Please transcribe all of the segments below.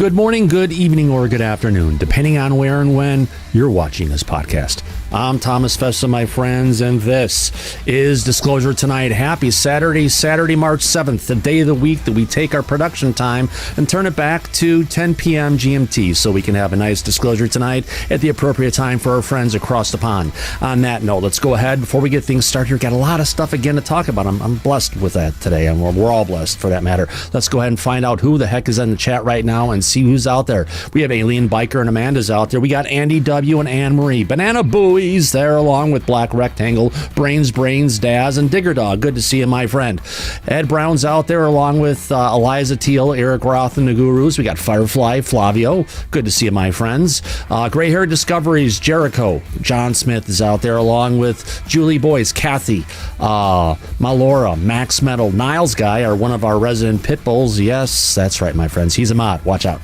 Good morning, good evening, or good afternoon, depending on where and when you're watching this podcast. I'm Thomas Fessler, my friends, and this is Disclosure Tonight. Happy Saturday, March 7th, the day of the week that we take our production time and turn it back to 10 p.m. GMT so we can have a nice disclosure tonight at the appropriate time for our friends across the pond. On that note, let's go ahead. Before we get things started here, got a lot of stuff again to talk about. I'm blessed with that today, and we're all blessed for that matter. Let's go ahead and find out who the heck is in the chat right now and see who's out there. We have Alien Biker and Amanda's out there. We got Andy W. and Anne Marie. Banana Booey's there along with Black Rectangle, Brains, Daz, and Digger Dog. Good to see you, my friend. Ed Brown's out there along with Eliza Teal, Eric Roth, and the Gurus. We got Firefly, Flavio. Good to see you, my friends. Gray Hair Discoveries, Jericho. John Smith is out there along with Julie Boyce, Kathy, Malora, Max Metal, Niles Guy, one of our resident pit bulls. Yes, that's right, my friends. He's a mod. Watch out.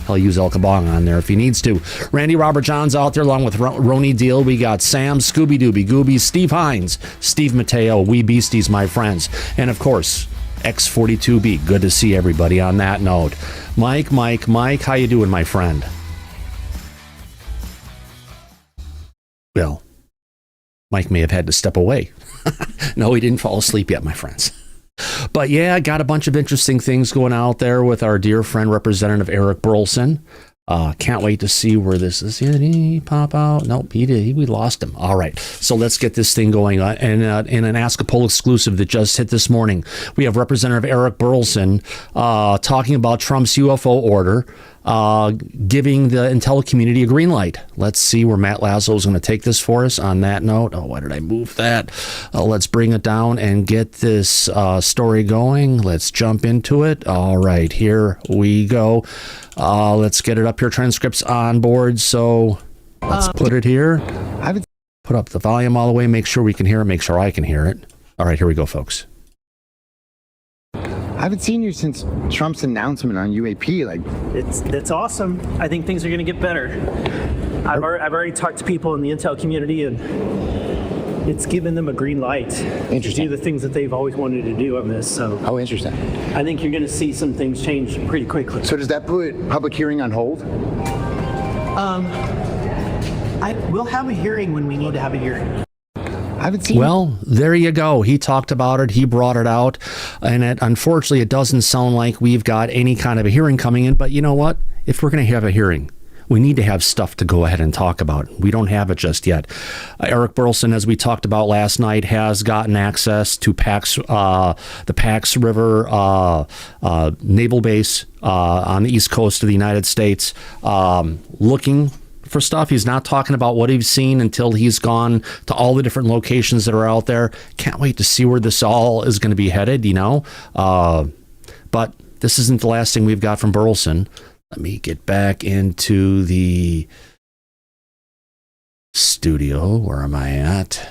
He'll use El Kabong on there if he needs to. Randy Robert John's out there along with Roni Deal. We got Sam, Scooby Dooby Gooby, Steve Hines, Steve Mateo, We Beasties, my friends. And of course, X42B. Good to see everybody on that note. Mike, how you doing, my friend? Well, Mike may have had to step away. No, he didn't fall asleep yet, my friends. But yeah, got a bunch of interesting things going out there with our dear friend, Representative Eric Burleson. Can't wait to see where this is. Did he pop out? Nope, he did. We lost him. All right, so let's get this thing going. And in an Ask a Poll exclusive that just hit this morning, we have Representative Eric Burleson talking about Trump's UFO order, giving the intel community a green light. Let's see where Matt Lasso is going to take this for us on that note. Oh, why did I move that? Let's bring it down and get this story going. Let's jump into it. All right, here we go. Let's get it up here. Transcripts on board. So let's put it here. Put up the volume all the way. Make sure we can hear it. Make sure I can hear it. All right, here we go, folks. I haven't seen you since Trump's announcement on UAP. It's awesome. I think things are going to get better. I've already talked to people in the intel community, and it's given them a green light to do the things that they've always wanted to do on this. So, interesting. I think you're going to see some things change pretty quickly. So does that put public hearing on hold? We'll have a hearing when we need to have a hearing. Well, there you go. He talked about it. He brought it out. And unfortunately, it doesn't sound like we've got any kind of a hearing coming in. But you know what? If we're going to have a hearing, we need to have stuff to go ahead and talk about. We don't have it just yet. Eric Burleson, as we talked about last night, has gotten access to the Pax River naval base on the east coast of the United States, looking for stuff. He's not talking about what he's seen until he's gone to all the different locations that are out there. Can't wait to see where this all is going to be headed, you know. But this isn't the last thing we've got from Burleson. Let me get back into the studio. Where am I at?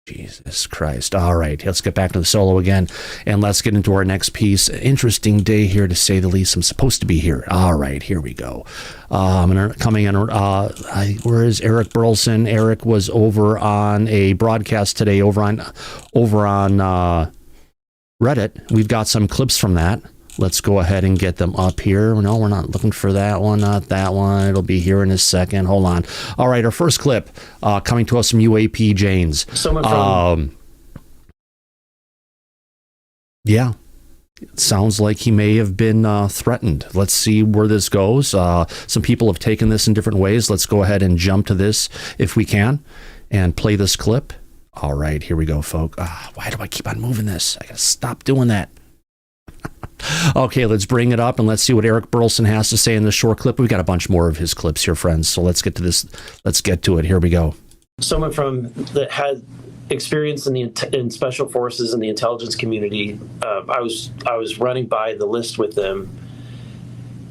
Jesus Christ. All right, let's get back to the solo again, and let's get into our next piece. Interesting day here, to say the least. I'm supposed to be here. All right, here we go. Coming in. Where is Eric Burleson? Eric was over on a broadcast today over on Reddit. We've got some clips from that. Let's go ahead and get them up here. No, we're not looking for that one, not that one. It'll be here in a second. Hold on. All right, our first clip coming to us from UAP Janes. Someone from... Yeah. It sounds like he may have been threatened. Let's see where this goes. Some people have taken this in different ways. Let's go ahead and jump to this if we can and play this clip. All right, here we go, folks. Why do I keep on moving this? I got to stop doing that. Okay, let's bring it up and let's see what Eric Burleson has to say in this short clip. We've got a bunch more of his clips here, friends. So let's get to this. Let's get to it. Here we go. Someone that had experience in special forces and the intelligence community. I was running by the list with them,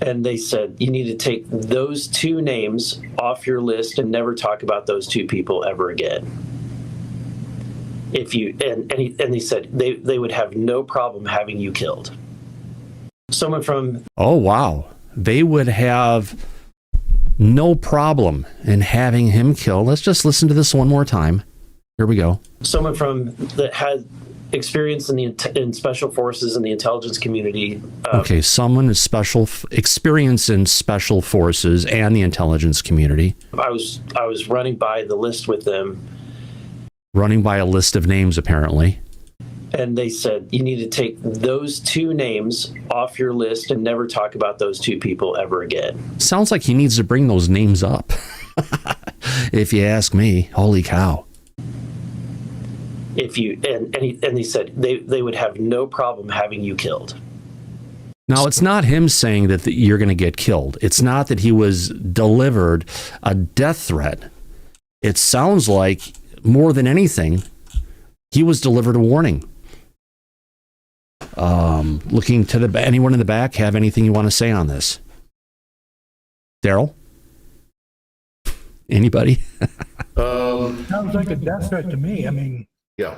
and they said you need to take those two names off your list and never talk about those two people ever again. If you and they said they would have no problem having you killed. Someone from... Oh, wow. They would have no problem in having him killed. Let's just listen to this one more time. Here we go. Someone that had experience in special forces and the intelligence community. Okay, someone is experience in special forces and the intelligence community. I was running by the list with them. Running by a list of names, apparently. And they said, you need to take those two names off your list and never talk about those two people ever again. Sounds like he needs to bring those names up. If you ask me, holy cow. If you and they said they would have no problem having you killed. Now, it's not him saying that you're going to get killed. It's not that he was delivered a death threat. It sounds like, more than anything, he was delivered a warning. Looking to anyone in the back have anything you want to say on this? Daryl? Anybody? Sounds like a death threat to me. I mean, Yeah.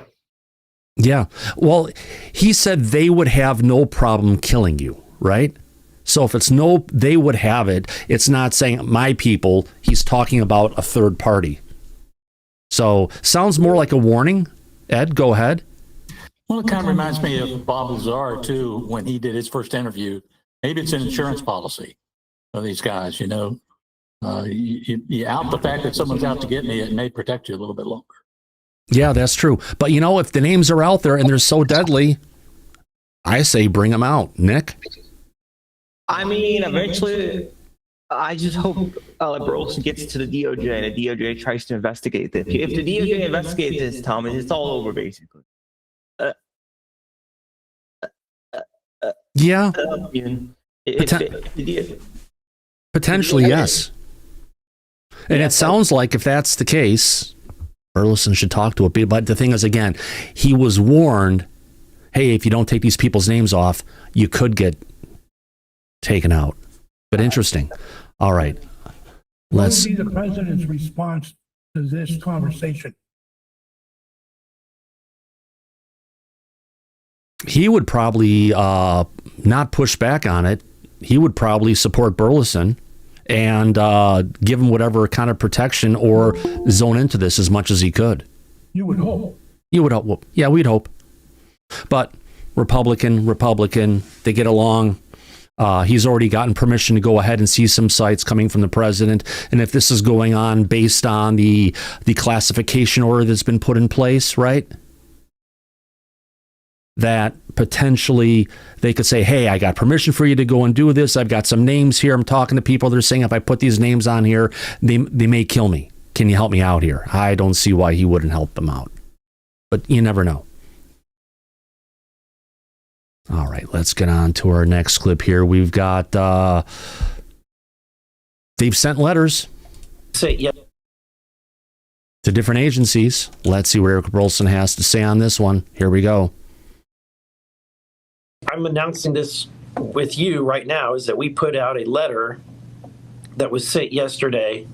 Yeah. Well, he said they would have no problem killing you, right? So if it's they would have it. It's not saying my people. He's talking about a third party. So sounds more like a warning. Ed, go ahead. well, it kind of reminds me of Bob Lazar, too, when he did his first interview. Maybe it's an insurance policy of these guys, you know. You out the fact that someone's out to get me, it may protect you a little bit longer. Yeah, that's true. But, you know, if the names are out there and they're so deadly, I say bring them out. Nick? I mean, eventually, I just hope Burleson gets to the DOJ and the DOJ tries to investigate this. If the DOJ investigates this, Thomas, it's all over, basically. Yeah. If Potentially, yes. And it sounds like if that's the case, Burleson should talk to it. But the thing is, again, he was warned, hey, if you don't take these people's names off, you could get taken out. But interesting. All right. What would be the president's response to this conversation? He would probably not push back on it. He would probably support Burleson and give him whatever kind of protection or zone into this as much as he could. You would hope. You would hope. Well, yeah, we'd hope. But Republican, they get along. He's already gotten permission to go ahead and see some sites coming from the president. And if this is going on based on the classification order that's been put in place, right? That potentially they could say, hey, I got permission for you to go and do this. I've got some names here. I'm talking to people. They're saying if I put these names on here, they may kill me. Can you help me out here? I don't see why he wouldn't help them out. But you never know. All right, let's get on to our next clip here. We've got, they've sent letters Yeah. to different agencies. Let's see what Eric Burleson has to say on this one. Here we go. I'm announcing this with you right now is that we put out a letter that was sent yesterday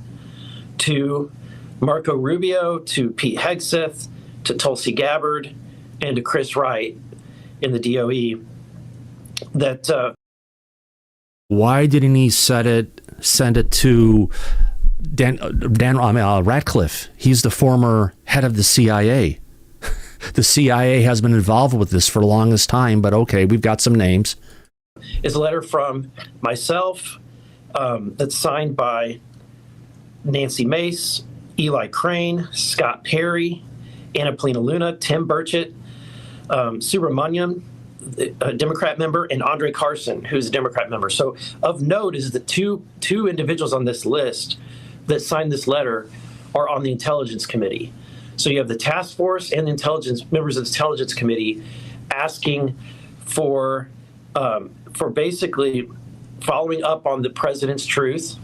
to Marco Rubio, to Pete Hegseth, to Tulsi Gabbard, and to Chris Wright in the DOE that why didn't he send it to Dan Ratcliffe? He's the former head of the CIA. The CIA has been involved with this for the longest time, but okay, we've got some names. It's a letter from myself that's signed by Nancy Mace, Eli Crane, Scott Perry, Anna Polina Luna, Tim Burchett, Subramanian, a Democrat member, and Andre Carson, who's a Democrat member. So of note is the two individuals on this list that signed this letter are on the Intelligence Committee. So you have the task force and the members of the Intelligence Committee asking for basically following up on the president's truth,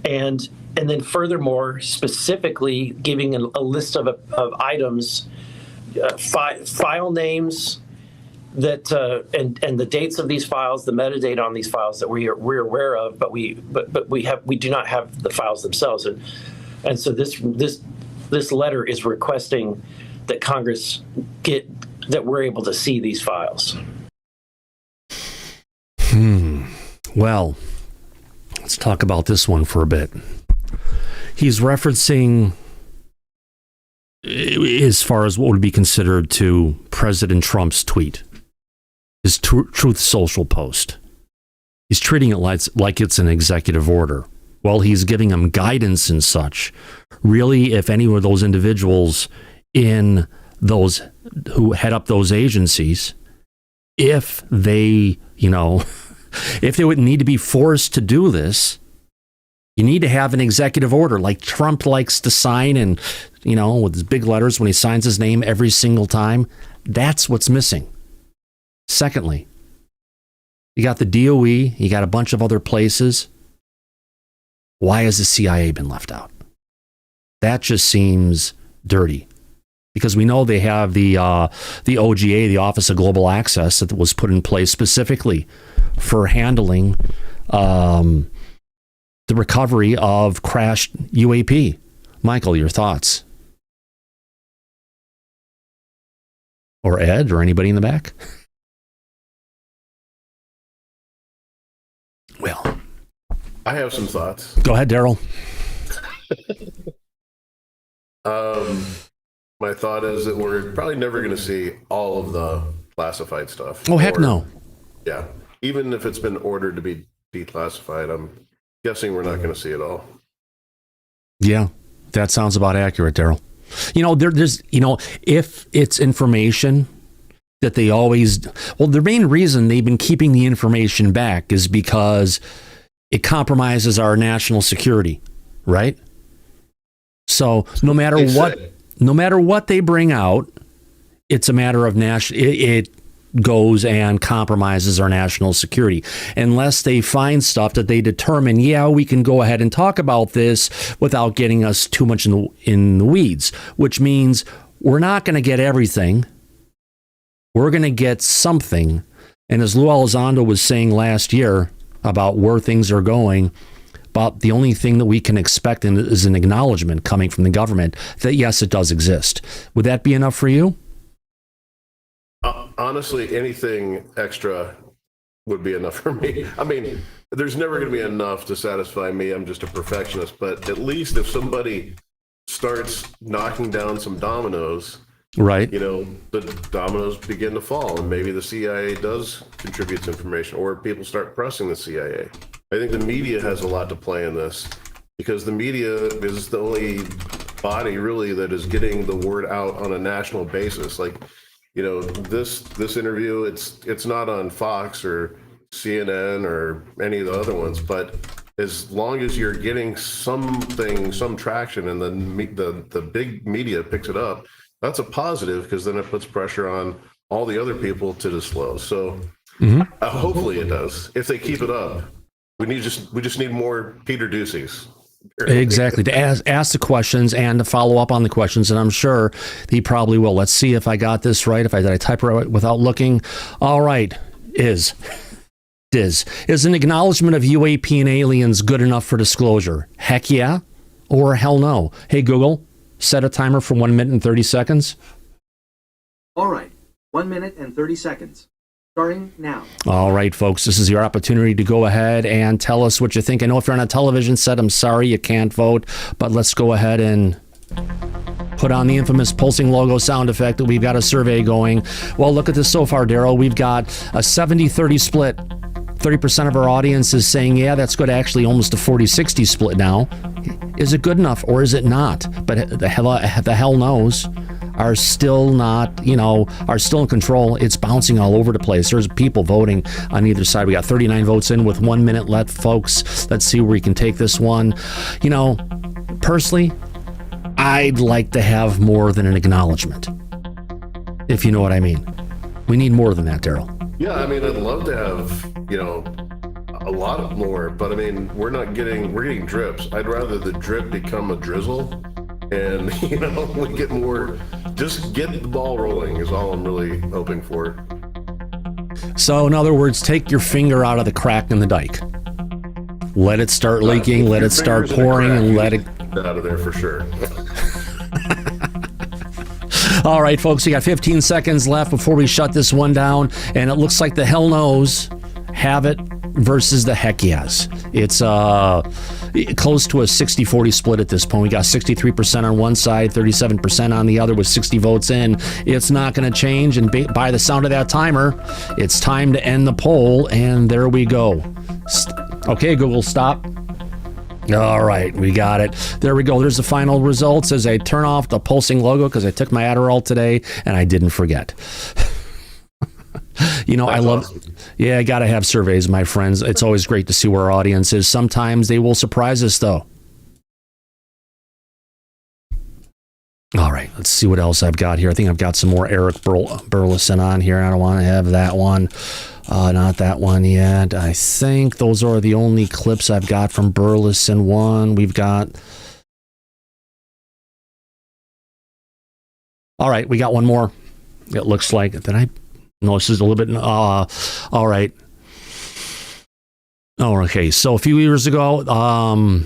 and then furthermore specifically giving a list of items, file names that and the dates of these files, the metadata on these files that we're aware of, but we do not have the files themselves, and so this letter is requesting that Congress that we're able to see these files. Well, let's talk about this one for a bit. He's referencing as far as what would be considered to President Trump's tweet, his Truth Social post. He's treating it like it's an executive order. Well, he's giving them guidance and such. Really, if any of those individuals in those who head up those agencies, if they, if they would need to be forced to do this, you need to have an executive order like Trump likes to sign and, with his big letters when he signs his name every single time. That's what's missing. Secondly, you got the DOE, you got a bunch of other places. Why has the CIA been left out? That just seems dirty. Because we know they have the OGA, the Office of Global Access, that was put in place specifically for handling the recovery of crashed UAP. Michael, your thoughts? Or Ed, or anybody in the back? Well, I have some thoughts. Go ahead, Daryl. My thought is that we're probably never going to see all of the classified stuff. Oh, heck no. Yeah. Even if it's been ordered to be declassified, I'm guessing we're not going to see it all. Yeah, that sounds about accurate, Daryl. There's, if it's information that they always, the main reason they've been keeping the information back is because it compromises our national security, right? So no matter what they bring out, it's a matter of it goes and compromises our national security. Unless they find stuff that they determine, we can go ahead and talk about this without getting us too much in the weeds, which means we're not going to get everything. We're going to get something. And as Lou Elizondo was saying last year about where things are going, but the only thing that we can expect is an acknowledgement coming from the government that, yes, it does exist. Would that be enough for you? Honestly, anything extra would be enough for me. I mean, there's never going to be enough to satisfy me. I'm just a perfectionist. But at least if somebody starts knocking down some dominoes, right? The dominoes begin to fall, and maybe the CIA does contribute information, or people start pressing the CIA. I think the media has a lot to play in this, because the media is the only body really that is getting the word out on a national basis. Like, this interview, it's not on Fox or CNN or any of the other ones, but as long as you're getting some traction, and the big media picks it up, that's a positive, because then it puts pressure on all the other people to disclose. So hopefully it does. If they keep it up, we just need more Peter Duceys. Exactly, to ask the questions and to follow up on the questions, and I'm sure he probably will. Let's see if I got this right. Did I type it right without looking? All right, is an acknowledgement of UAP and aliens good enough for disclosure? Heck yeah, or hell no. Hey Google, set a timer for 1 minute and 30 seconds. All right, 1 minute and 30 seconds. Starting now. All right, folks, this is your opportunity to go ahead and tell us what you think. I know if you're on a television set, I'm sorry you can't vote, but let's go ahead and put on the infamous pulsing logo sound effect that we've got a survey going. Well, look at this so far, Daryl. We've got a 70-30 split. 30% of our audience is saying, yeah, that's good. Actually, almost a 40-60 split now. Is it good enough or is it not? But the hell knows. Are still not, are still in control. It's bouncing all over the place. There's people voting on either side. We got 39 votes in with 1 minute left, folks. Let's see where we can take this one. Personally, I'd like to have more than an acknowledgement, if you know what I mean. We need more than that, Daryl. Yeah, I mean, I'd love to have, a lot more, but I mean, we're getting drips. I'd rather the drip become a drizzle, and, we get more, just get the ball rolling is all I'm really hoping for. So, in other words, take your finger out of the crack in the dike. Let it start leaking, let it start pouring, and let it... out of there for sure. All right, folks, we got 15 seconds left before we shut this one down, and it looks like the hell knows have it versus the heck yes. It's close to a 60-40 split at this point. We got 63% on one side, 37% on the other with 60 votes in. It's not going to change, and by the sound of that timer, it's time to end the poll, and there we go. Okay, Google, stop. All right, we got it. There we go. There's the final results as I turn off the pulsing logo because I took my Adderall today and I didn't forget. You know, I love, yeah, I got to have surveys, my friends. It's always great to see where our audience is. Sometimes they will surprise us, though. All right, let's see what else I've got here. I think I've got some more Eric Burleson on here. I don't want to have that one. Not that one yet. I think those are the only clips I've got from Burleson. One, we've got... All right, we got one more. It looks like... Did I... No, this is a little bit... all right. Oh, okay. So a few years ago...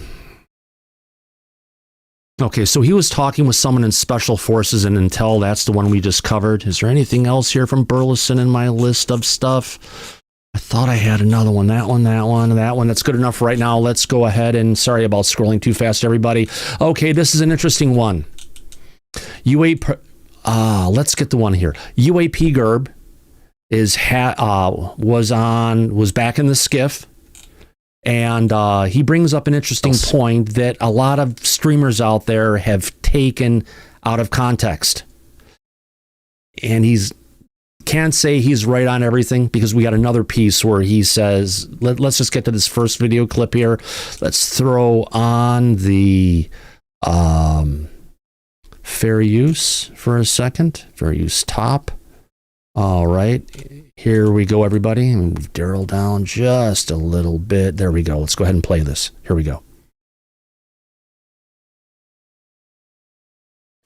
Okay, so he was talking with someone in Special Forces and Intel. That's the one we just covered. Is there anything else here from Burleson in my list of stuff? I thought I had another one. That one. That's good enough right now. Let's go ahead and... Sorry about scrolling too fast, everybody. Okay, this is an interesting one. Let's get the one here. UAP Gerb was back in the skiff, and he brings up an interesting point that a lot of streamers out there have taken out of context, and can't say he's right on everything, because we got another piece where he says, let's just get to this first video clip here. Let's throw on the fair use for a second. Fair use top. All right, here we go, everybody. Move Daryl down just a little bit. There we go. Let's go ahead and play this. Here we go.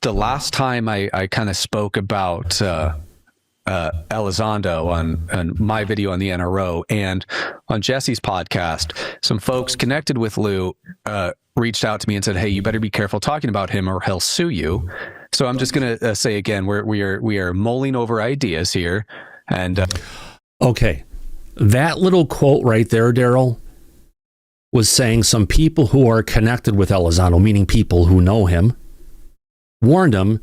The last time I kind of spoke about Elizondo on my video on the NRO and on Jesse's podcast, some folks connected with Lou reached out to me and said, hey, you better be careful talking about him or he'll sue you. So I'm just going to say again, we are mulling over ideas here. And okay, that little quote right there, Daryl, was saying some people who are connected with Elizondo, meaning people who know him, warned him,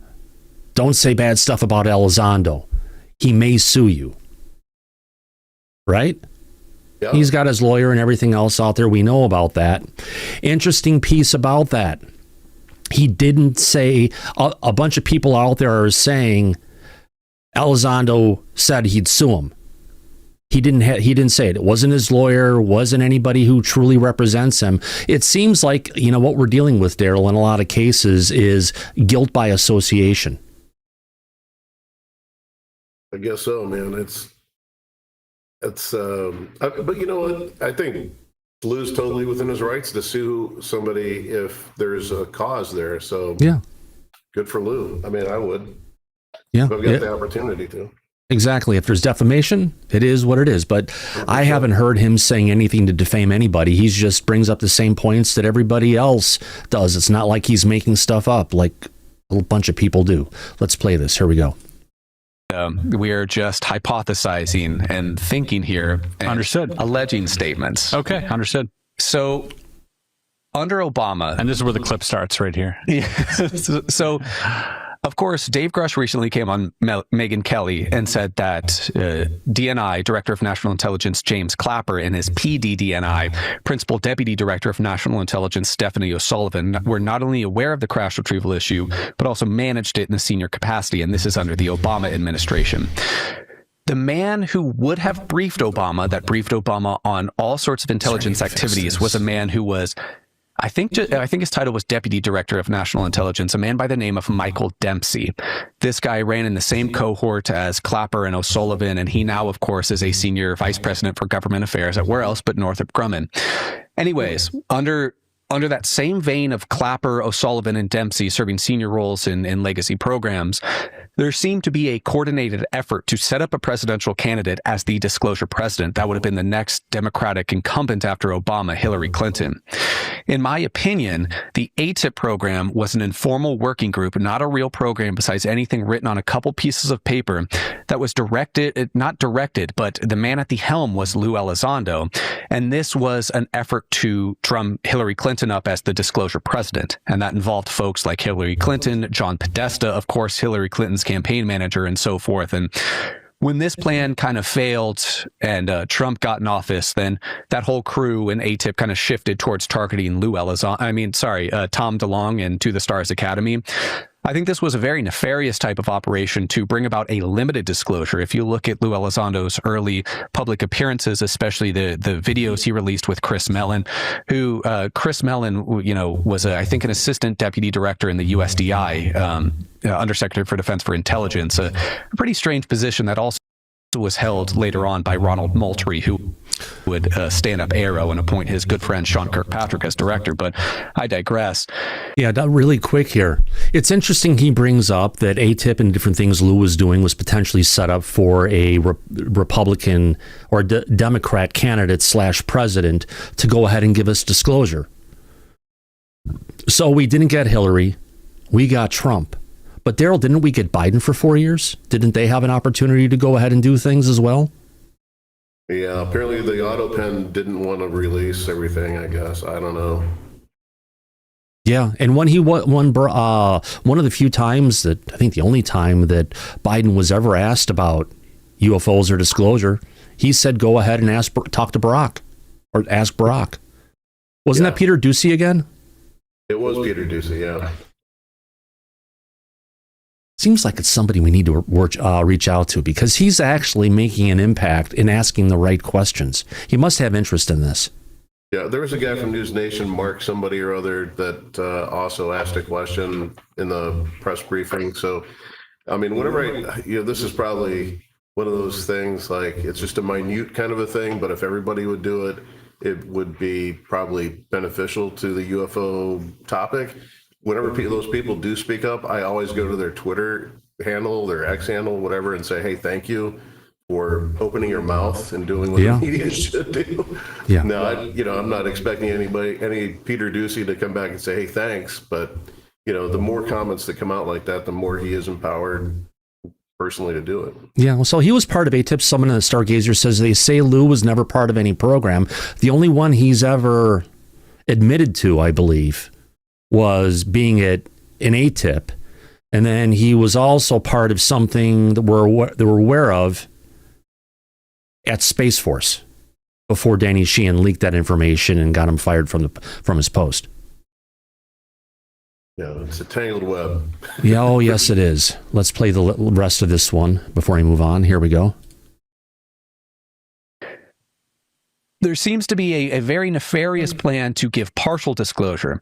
don't say bad stuff about Elizondo. He may sue you. Right? Yeah. He's got his lawyer and everything else out there. We know about that. Interesting piece about that. He didn't say, a bunch of people out there are saying Elizondo said he'd sue him. He didn't say it. It wasn't his lawyer, wasn't anybody who truly represents him. It seems like, what we're dealing with, Daryl, in a lot of cases is guilt by association. I guess so, man. But you know what? I think Lou's totally within his rights to sue somebody if there's a cause there. So yeah, good for Lou. I mean, I would. Yeah, if I've got the opportunity to. Exactly. If there's defamation, it is what it is. But I haven't heard him saying anything to defame anybody. He just brings up the same points that everybody else does. It's not like he's making stuff up like a bunch of people do. Let's play this. Here we go. We are just hypothesizing and thinking here. And understood. Alleging statements. Okay, understood. So under Obama... And this is where the clip starts right here. Yeah. So of course, Dave Grusch recently came on Megyn Kelly and said that DNI, Director of National Intelligence James Clapper, and his PDDNI, Principal Deputy Director of National Intelligence Stephanie O'Sullivan, were not only aware of the crash retrieval issue, but also managed it in a senior capacity, and this is under the Obama administration. The man who would have briefed Obama on all sorts of intelligence activities, was a man who was... I think his title was Deputy Director of National Intelligence, a man by the name of Michael Dempsey. This guy ran in the same cohort as Clapper and O'Sullivan, and he now, of course, is a senior vice president for government affairs at where else but Northrop Grumman. Anyways, under that same vein of Clapper, O'Sullivan, and Dempsey serving senior roles in legacy programs, there seemed to be a coordinated effort to set up a presidential candidate as the disclosure president. That would have been the next Democratic incumbent after Obama, Hillary Clinton. In my opinion, the ATIP program was an informal working group, not a real program besides anything written on a couple pieces of paper that was not directed, but the man at the helm was Lou Elizondo. And this was an effort to drum Hillary Clinton Clinton up as the disclosure president. And that involved folks like Hillary Clinton, John Podesta, of course, Hillary Clinton's campaign manager, and so forth. And when this plan kind of failed and Trump got in office, then that whole crew and ATIP kind of shifted towards targeting Tom DeLonge and To the Stars Academy. I think this was a very nefarious type of operation to bring about a limited disclosure. If you look at Lou Elizondo's early public appearances, especially the videos he released with Chris Mellon, who Chris Mellon, was I think an assistant deputy director in the USDI, Undersecretary for Defense for Intelligence, a pretty strange position that also was held later on by Ronald Moultrie, who would stand up AARO and appoint his good friend Sean Kirkpatrick as director. But I digress. Yeah, really quick here. It's interesting he brings up that ATIP and different things Lou was doing was potentially set up for a Republican or Democrat candidate / president to go ahead and give us disclosure. So we didn't get Hillary. We got Trump. But Daryl, didn't we get Biden for 4 years? Didn't they have an opportunity to go ahead and do things as well? Yeah, apparently the auto pen didn't want to release everything, I guess. I don't know. Yeah, and when he one of the few times that, I think the only time that Biden was ever asked about UFOs or disclosure, he said, go ahead and talk to Barack or ask Barack. Wasn't that Peter Doocy again? It was Peter Doocy, yeah. Seems like it's somebody we need to reach out to because he's actually making an impact in asking the right questions. He must have interest in this. Yeah, there was a guy from News Nation, Mark somebody or other, that also asked a question in the press briefing. So, I mean, whenever this is probably one of those things, like it's just a minute kind of a thing, but if everybody would do it, it would be probably beneficial to the UFO topic. Whenever those people do speak up, I always go to their Twitter handle, their X handle, whatever, and say, hey, thank you for opening your mouth and doing what the media should do. Yeah. Now, I'm not expecting any Peter Doocy to come back and say, hey, thanks. But, the more comments that come out like that, the more he is empowered personally to do it. Yeah, well, so he was part of ATIP. Someone in the Stargazer says they say Lou was never part of any program. The only one he's ever admitted to, I believe, was being at an ATIP, and then he was also part of something that we're aware of at Space Force before Danny Sheehan leaked that information and got him fired from his post. Yeah, it's a tangled web. Yeah, oh yes, it is. Let's play the rest of this one before I move on. Here we go. There seems to be a very nefarious plan to give partial disclosure.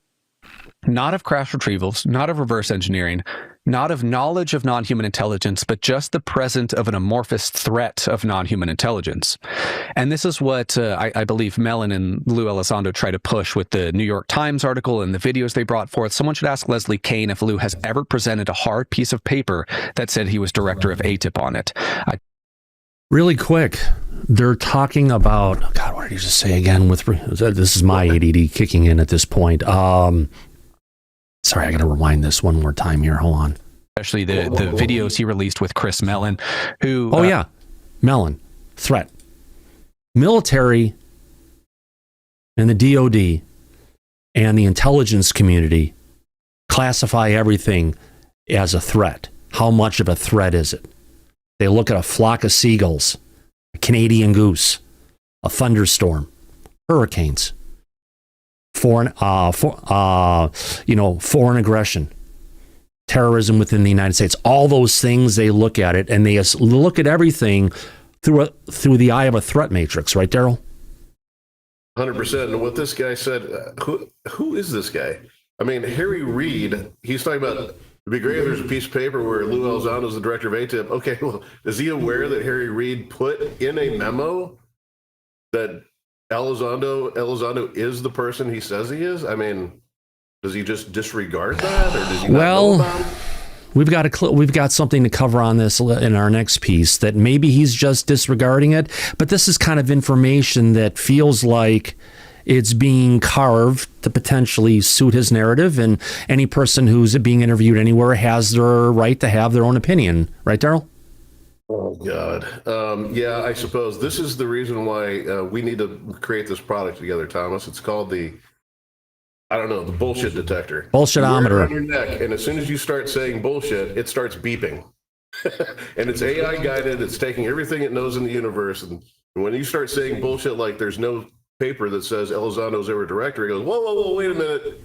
Not of crash retrievals, not of reverse engineering, not of knowledge of non-human intelligence, but just the presence of an amorphous threat of non-human intelligence. And this is what I believe Mellon and Lou Elizondo try to push with the New York Times article and the videos they brought forth. Someone should ask Leslie Kane if Lou has ever presented a hard piece of paper that said he was director of ATIP on it. Really quick, they're talking about, God, what did he just say again? This is my ADD kicking in at this point. Sorry, I got to rewind this one more time here. Hold on. Especially the videos he released with Chris Mellon, who... Mellon. Threat. Military and the DOD and the intelligence community classify everything as a threat. How much of a threat is it? They look at a flock of seagulls, a Canadian goose, a thunderstorm, hurricanes, foreign aggression, terrorism within the United States. All those things, they look at it, and they look at everything through the eye of a threat matrix, right, Daryl? 100%. And what this guy said, who is this guy? I mean, Harry Reid, he's talking about, it'd be great if there's a piece of paper where Lou Elizondo is the director of ATIP. Okay, well, is he aware that Harry Reid put in a memo that Elizondo is the person he says he is? I mean, does he just disregard that, or does he not know about it? We've got something to cover on this in our next piece, that maybe he's just disregarding it, but this is kind of information that feels like it's being carved to potentially suit his narrative, and any person who's being interviewed anywhere has their right to have their own opinion. Right, Daryl? Oh, God. Yeah, I suppose this is the reason why we need to create this product together, Thomas. It's called I don't know, the bullshit detector. Bullshitometer. You wear it on your neck, and as soon as you start saying bullshit, it starts beeping. And it's AI guided. It's taking everything it knows in the universe. And when you start saying bullshit like there's no paper that says Elizondo's ever director, it goes, whoa, whoa, whoa, wait a minute.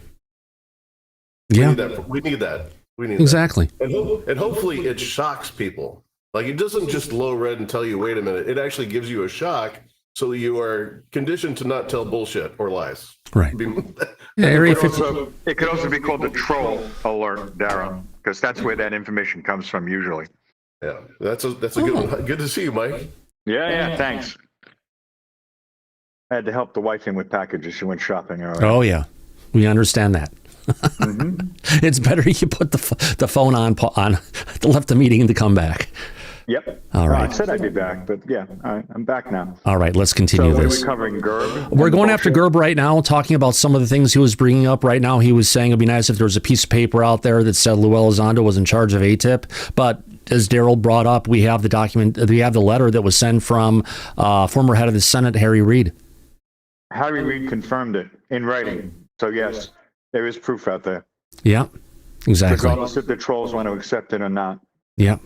Yeah. We need that. Exactly. And hopefully it shocks people. Like, it doesn't just low red and tell you, wait a minute. It actually gives you a shock, so you are conditioned to not tell bullshit or lies. Right. It could also be called the troll alert, Darren, because that's where that information comes from usually. Yeah, that's a good one. Good to see you, Mike. Yeah, thanks. I had to help the wife in with packages. She went shopping. Oh, yeah. We understand that. It's better you put the phone on, left the meeting to come back. Yep. All right. I said I'd be back, but yeah, I'm back now. All right, let's continue this. this. Are we covering Gerb? We're going after Gerb right now, talking about some of the things he was bringing up right now. He was saying it'd be nice if there was a piece of paper out there that said Lou Elizondo was in charge of ATIP, but as Daryl brought up, we have the document, we have the letter that was sent from former head of the Senate, Harry Reid. Harry Reid confirmed it in writing. So yes, there is proof out there. Yeah, exactly. Regardless if the trolls want to accept it or not. Yeah.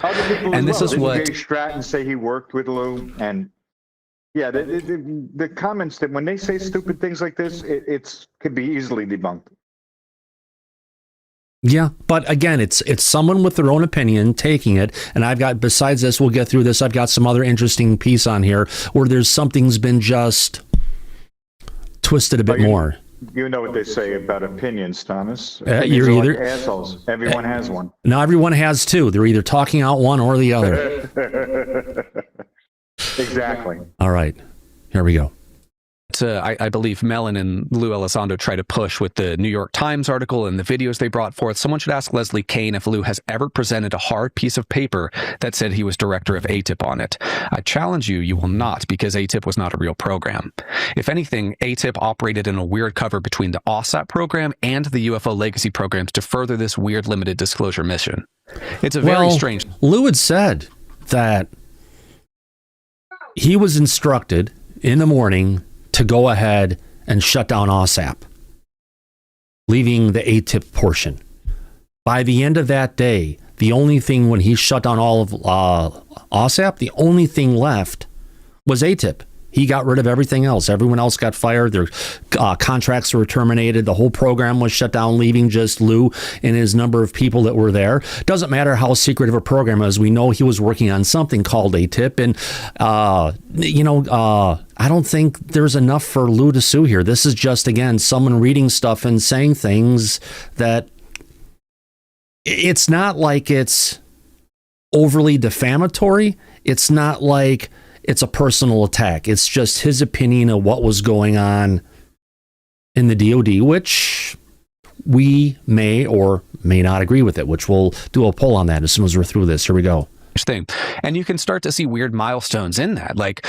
Other people and this is Didn't what Jay Stratton say he worked with Lou, and yeah, the comments that when they say stupid things like this, it could be easily debunked. Yeah, but again, it's someone with their own opinion taking it, and I've got, besides this, we'll get through this, I've got some other interesting piece on here where there's something's been just twisted a bit more. You know what they say about opinions, Thomas. You're either like assholes. Everyone has one. Now everyone has two. They're either talking out one or the other. Exactly. All right, here we go. I believe Mellon and Lou Elizondo try to push with the New York Times article and the videos they brought forth. Someone should ask Leslie Kane if Lou has ever presented a hard piece of paper that said he was director of ATIP on it. I challenge you, you will not, because ATIP was not a real program. If anything, ATIP operated in a weird cover between the OSAP program and the UFO legacy programs to further this weird limited disclosure mission. It's a very strange... Lou had said that he was instructed in the morning to go ahead and shut down OSAP, leaving the ATIP portion. By the end of that day, the only thing, when he shut down all of OSAP, the only thing left was ATIP. He got rid of everything else. Everyone else got fired. Their contracts were terminated. The whole program was shut down, leaving just Lou and his number of people that were there. Doesn't matter how secretive a program is. We know he was working on something called ATIP. And, I don't think there's enough for Lou to sue here. This is just, again, someone reading stuff and saying things that it's not like it's overly defamatory. It's not like it's a personal attack. It's just his opinion of what was going on in the DOD, which we may or may not agree with it, which we'll do a poll on that as soon as we're through this. Here we go. Thing. And you can start to see weird milestones in that. Like,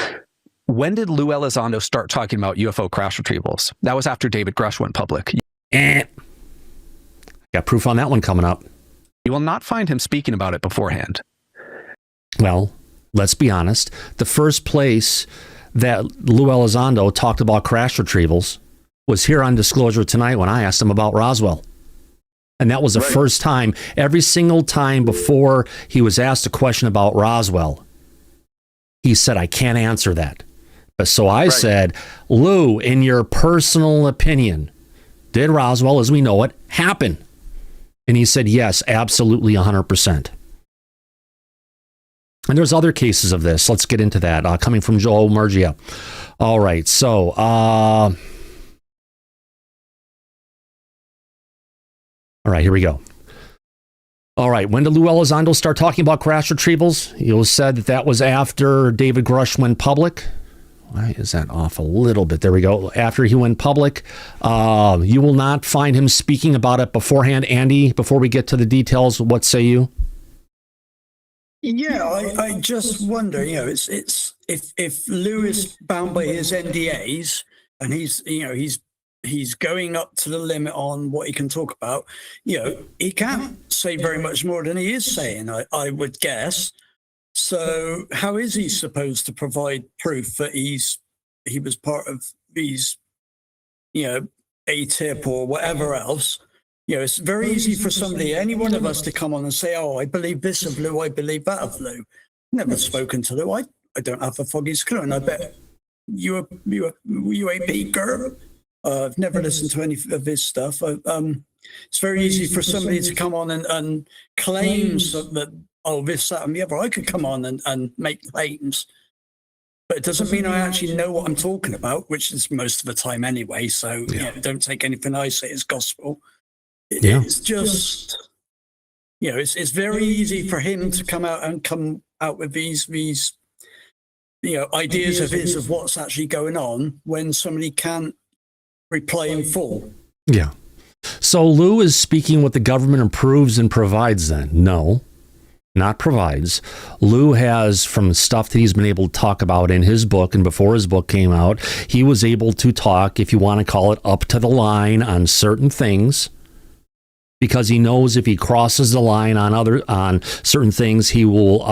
when did Lou Elizondo start talking about UFO crash retrievals? That was after David Grusch went public. Got proof on that one coming up. You will not find him speaking about it beforehand. Well, let's be honest. The first place that Lou Elizondo talked about crash retrievals was here on Disclosure Tonight when I asked him about Roswell. And that was the first time, every single time before he was asked a question about Roswell, he said, I can't answer that. So I said, Lou, in your personal opinion, did Roswell, as we know it, happen? And he said, yes, absolutely 100%. And there's other cases of this. Let's get into that. Coming from Joel Murgia. All right. So, all right, here we go. All right. When did Lou Elizondo start talking about crash retrievals? He said that was after David Grusch went public. Why is that off a little bit? There we go. After he went public, you will not find him speaking about it beforehand. Andy, before we get to the details, what say you? Yeah, I just wonder, it's if Lou is bound by his NDAs and he's going up to the limit on what he can talk about, he can't say very much more than he is saying, I would guess. So how is he supposed to provide proof that he was part of these ATIP or whatever else. It's very easy for somebody, any one of us, to come on and say, "Oh, I believe this of Lou, I believe that of Lou." Never spoken to Lou. I don't have the foggiest clue, and I bet you a UAP girl. I've never listened to any of his stuff. It's very easy for somebody to come on and claim that, oh, this, that, and the other. I could come on and make claims, but it doesn't mean I actually know what I'm talking about, which is most of the time anyway. So don't take anything I say as gospel. It's just, it's very easy for him to come out with these ideas of his of what's actually going on when somebody can't reply in full. Yeah. So Lou is speaking what the government approves and provides then? No, not provides. Lou has, from stuff that he's been able to talk about in his book and before his book came out, he was able to talk, if you want to call it, up to the line on certain things, because he knows if he crosses the line on certain things, he will,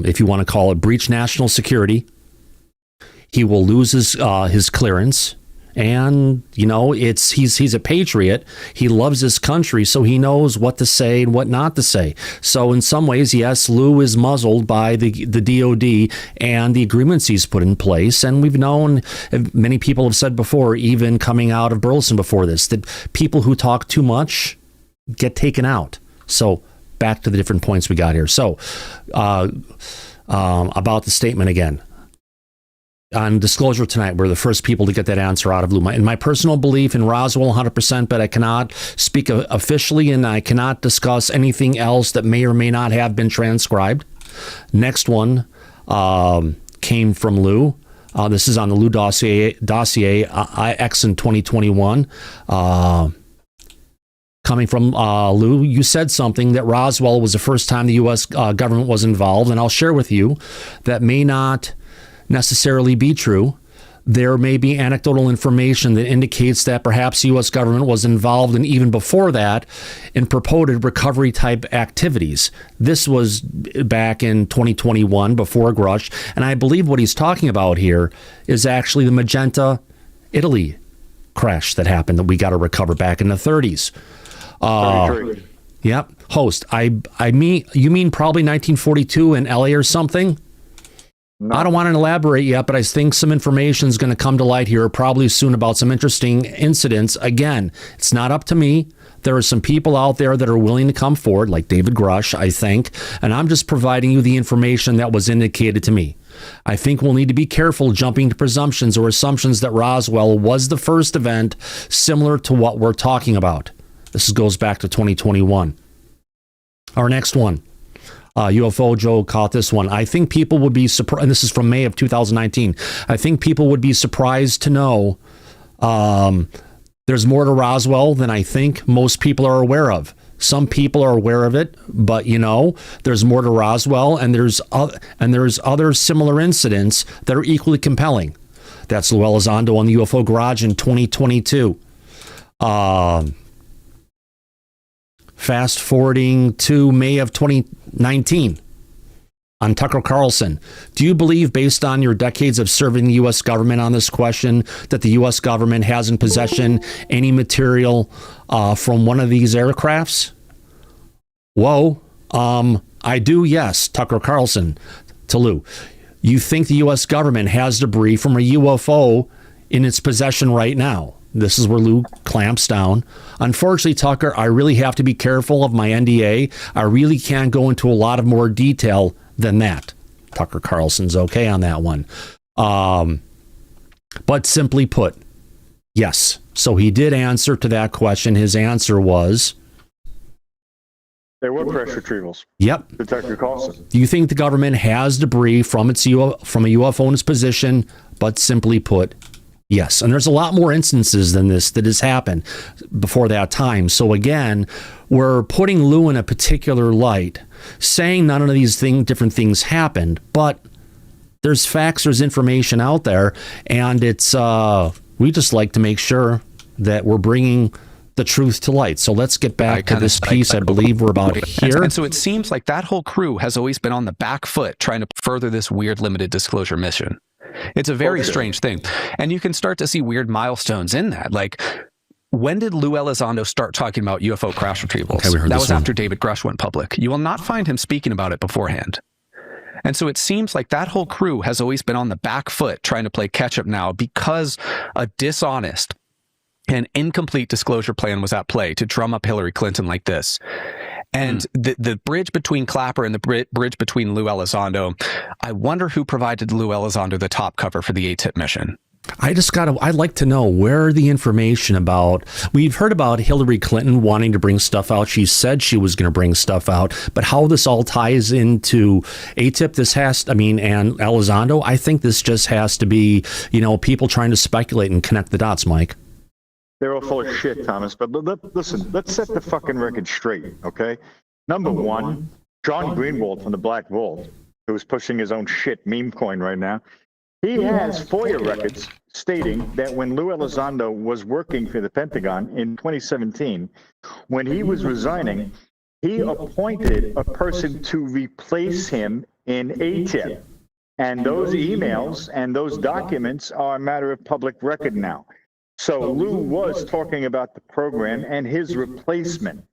if you want to call it, breach national security. He will lose his clearance. And, he's a patriot. He loves his country, so he knows what to say and what not to say. So in some ways, yes, Lou is muzzled by the DOD and the agreements he's put in place. And we've known, many people have said before, even coming out of Burleson before this, that people who talk too much get taken out. So back to the different points we got here. So about the statement again. On Disclosure tonight, we're the first people to get that answer out of Lou. In my personal belief in Roswell, 100%, but I cannot speak officially, and I cannot discuss anything else that may or may not have been transcribed. Next one came from Lou. This is on the Lou dossier X in 2021. Coming from Lou, you said something that Roswell was the first time the U.S. Government was involved, and I'll share with you that may not necessarily be true. There may be anecdotal information that indicates that perhaps the U.S. government was involved, and even before that, in purported recovery type activities. This was back in 2021 before Grusch, and I believe what he's talking about here is actually the Magenta, Italy crash that happened that we got to recover back in the 30s. Yep. Host, I mean, you mean probably 1942 in LA or something? No. I don't want to elaborate yet, but I think some information is going to come to light here probably soon about some interesting incidents. Again, it's not up to me. There are some people out there that are willing to come forward, like David Grusch, I think, and I'm just providing you the information that was indicated to me. I think we'll need to be careful jumping to presumptions or assumptions that Roswell was the first event similar to what we're talking about. This goes back to 2021. Our next one. UFO Joe caught this one. I think people would be surprised, and this is from May of 2019. I think people would be surprised to know there's more to Roswell than I think most people are aware of. Some people are aware of it, but there's more to Roswell, and there's other similar incidents that are equally compelling. That's Lou Elizondo on the UFO Garage in 2022. Fast forwarding to May of 2019 on Tucker Carlson. Do you believe, based on your decades of serving the U.S. government on this question, that the U.S. government has in possession any material from one of these aircrafts? Whoa. I do, yes, Tucker Carlson to Lou. You think the U.S. government has debris from a UFO in its possession right now? This is where Lou clamps down. Unfortunately, Tucker, I really have to be careful of my NDA. I really can't go into a lot of more detail than that. Tucker Carlson's okay on that one. But simply put, yes. So he did answer to that question. His answer was... There were press retrievals. Yep. To Tucker Carlson. Do you think the government has debris from a UFO in its position? But simply put, yes. And there's a lot more instances than this that has happened before that time. So again, we're putting Lou in a particular light, saying none of these different things happened, but there's facts, there's information out there, and it's we just like to make sure that we're bringing the truth to light. So let's get back to this piece. I believe we're about here. And so it seems like that whole crew has always been on the back foot trying to further this weird limited disclosure mission. It's a very strange thing. And you can start to see weird milestones in that. Like, when did Lou Elizondo start talking about UFO crash retrievals? Okay, we heard that this was one. after David Grusch went public. You will not find him speaking about it beforehand. And so it seems like that whole crew has always been on the back foot trying to play catch up now because a dishonest and incomplete disclosure plan was at play to drum up Hillary Clinton like this. And the bridge between Clapper and the bridge between Lou Elizondo, I wonder who provided Lou Elizondo the top cover for the ATIP mission. I'd like to know where the information about, we've heard about Hillary Clinton wanting to bring stuff out. She said she was going to bring stuff out, but how this all ties into ATIP, and Elizondo, I think this just has to be, people trying to speculate and connect the dots, Mike. They're all full of shit, Thomas. But listen, let's set the fucking record straight, okay? Number one, John Greenwald from the Black Vault, who's pushing his own shit meme coin right now, he has FOIA records stating that when Lou Elizondo was working for the Pentagon in 2017, when he was resigning, he appointed a person to replace him in ATIP. And those emails and those documents are a matter of public record now. So Lou was talking about the program and his replacement.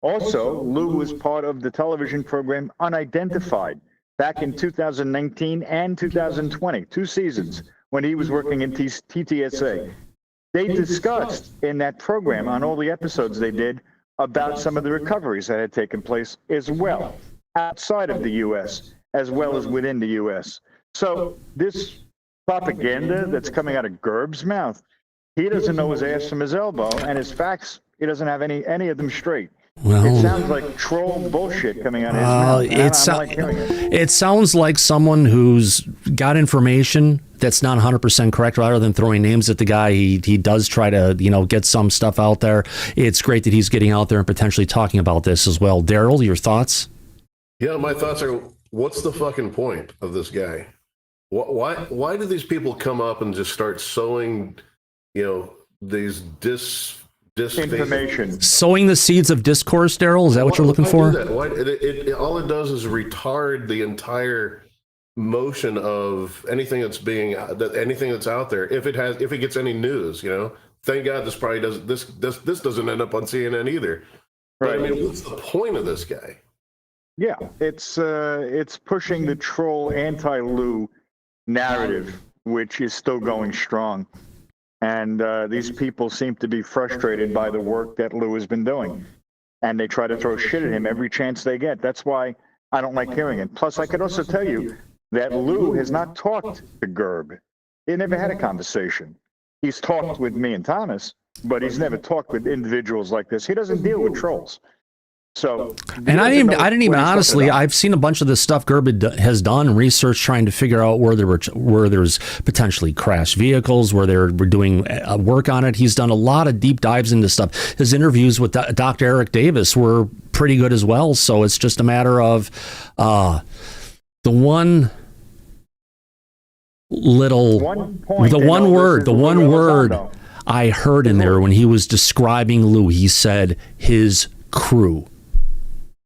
Also, Lou was part of the television program Unidentified back in 2019 and 2020, 2 seasons, when he was working in TTSA. They discussed in that program, on all the episodes they did, about some of the recoveries that had taken place as well, outside of the U.S., as well as within the U.S. So this propaganda that's coming out of Gerb's mouth, he doesn't know his ass from his elbow, and his facts, he doesn't have any of them straight. Well, it sounds like troll bullshit coming out of his mouth. It sounds like someone who's got information that's not 100% correct. Rather than throwing names at the guy, he does try to get some stuff out there. It's great that he's getting out there and potentially talking about this as well. Daryl, your thoughts? Yeah, my thoughts are: what's the fucking point of this guy? Why do these people come up and just start sowing, these disinformation, sowing the seeds of discourse? Daryl, is that what you're looking for? All it does is retard the entire motion of anything that's out there. If it gets any news, thank God this probably doesn't. This doesn't end up on CNN either. Right. But, what's the point of this guy? Yeah, it's pushing the troll anti-Lou narrative, which is still going strong. And these people seem to be frustrated by the work that Lou has been doing. And they try to throw shit at him every chance they get. That's why I don't like hearing it. Plus, I could also tell you that Lou has not talked to Gerb. He never had a conversation. He's talked with me and Thomas, but he's never talked with individuals like this. He doesn't deal with trolls. So, and I didn't even honestly. I've seen a bunch of the stuff Gerb has done research trying to figure out where there's potentially crashed vehicles, where we're doing work on it. He's done a lot of deep dives into stuff. His interviews with Dr. Eric Davis were pretty good as well. So it's just a matter of the one word I heard in there when he was describing Lou. He said his crew.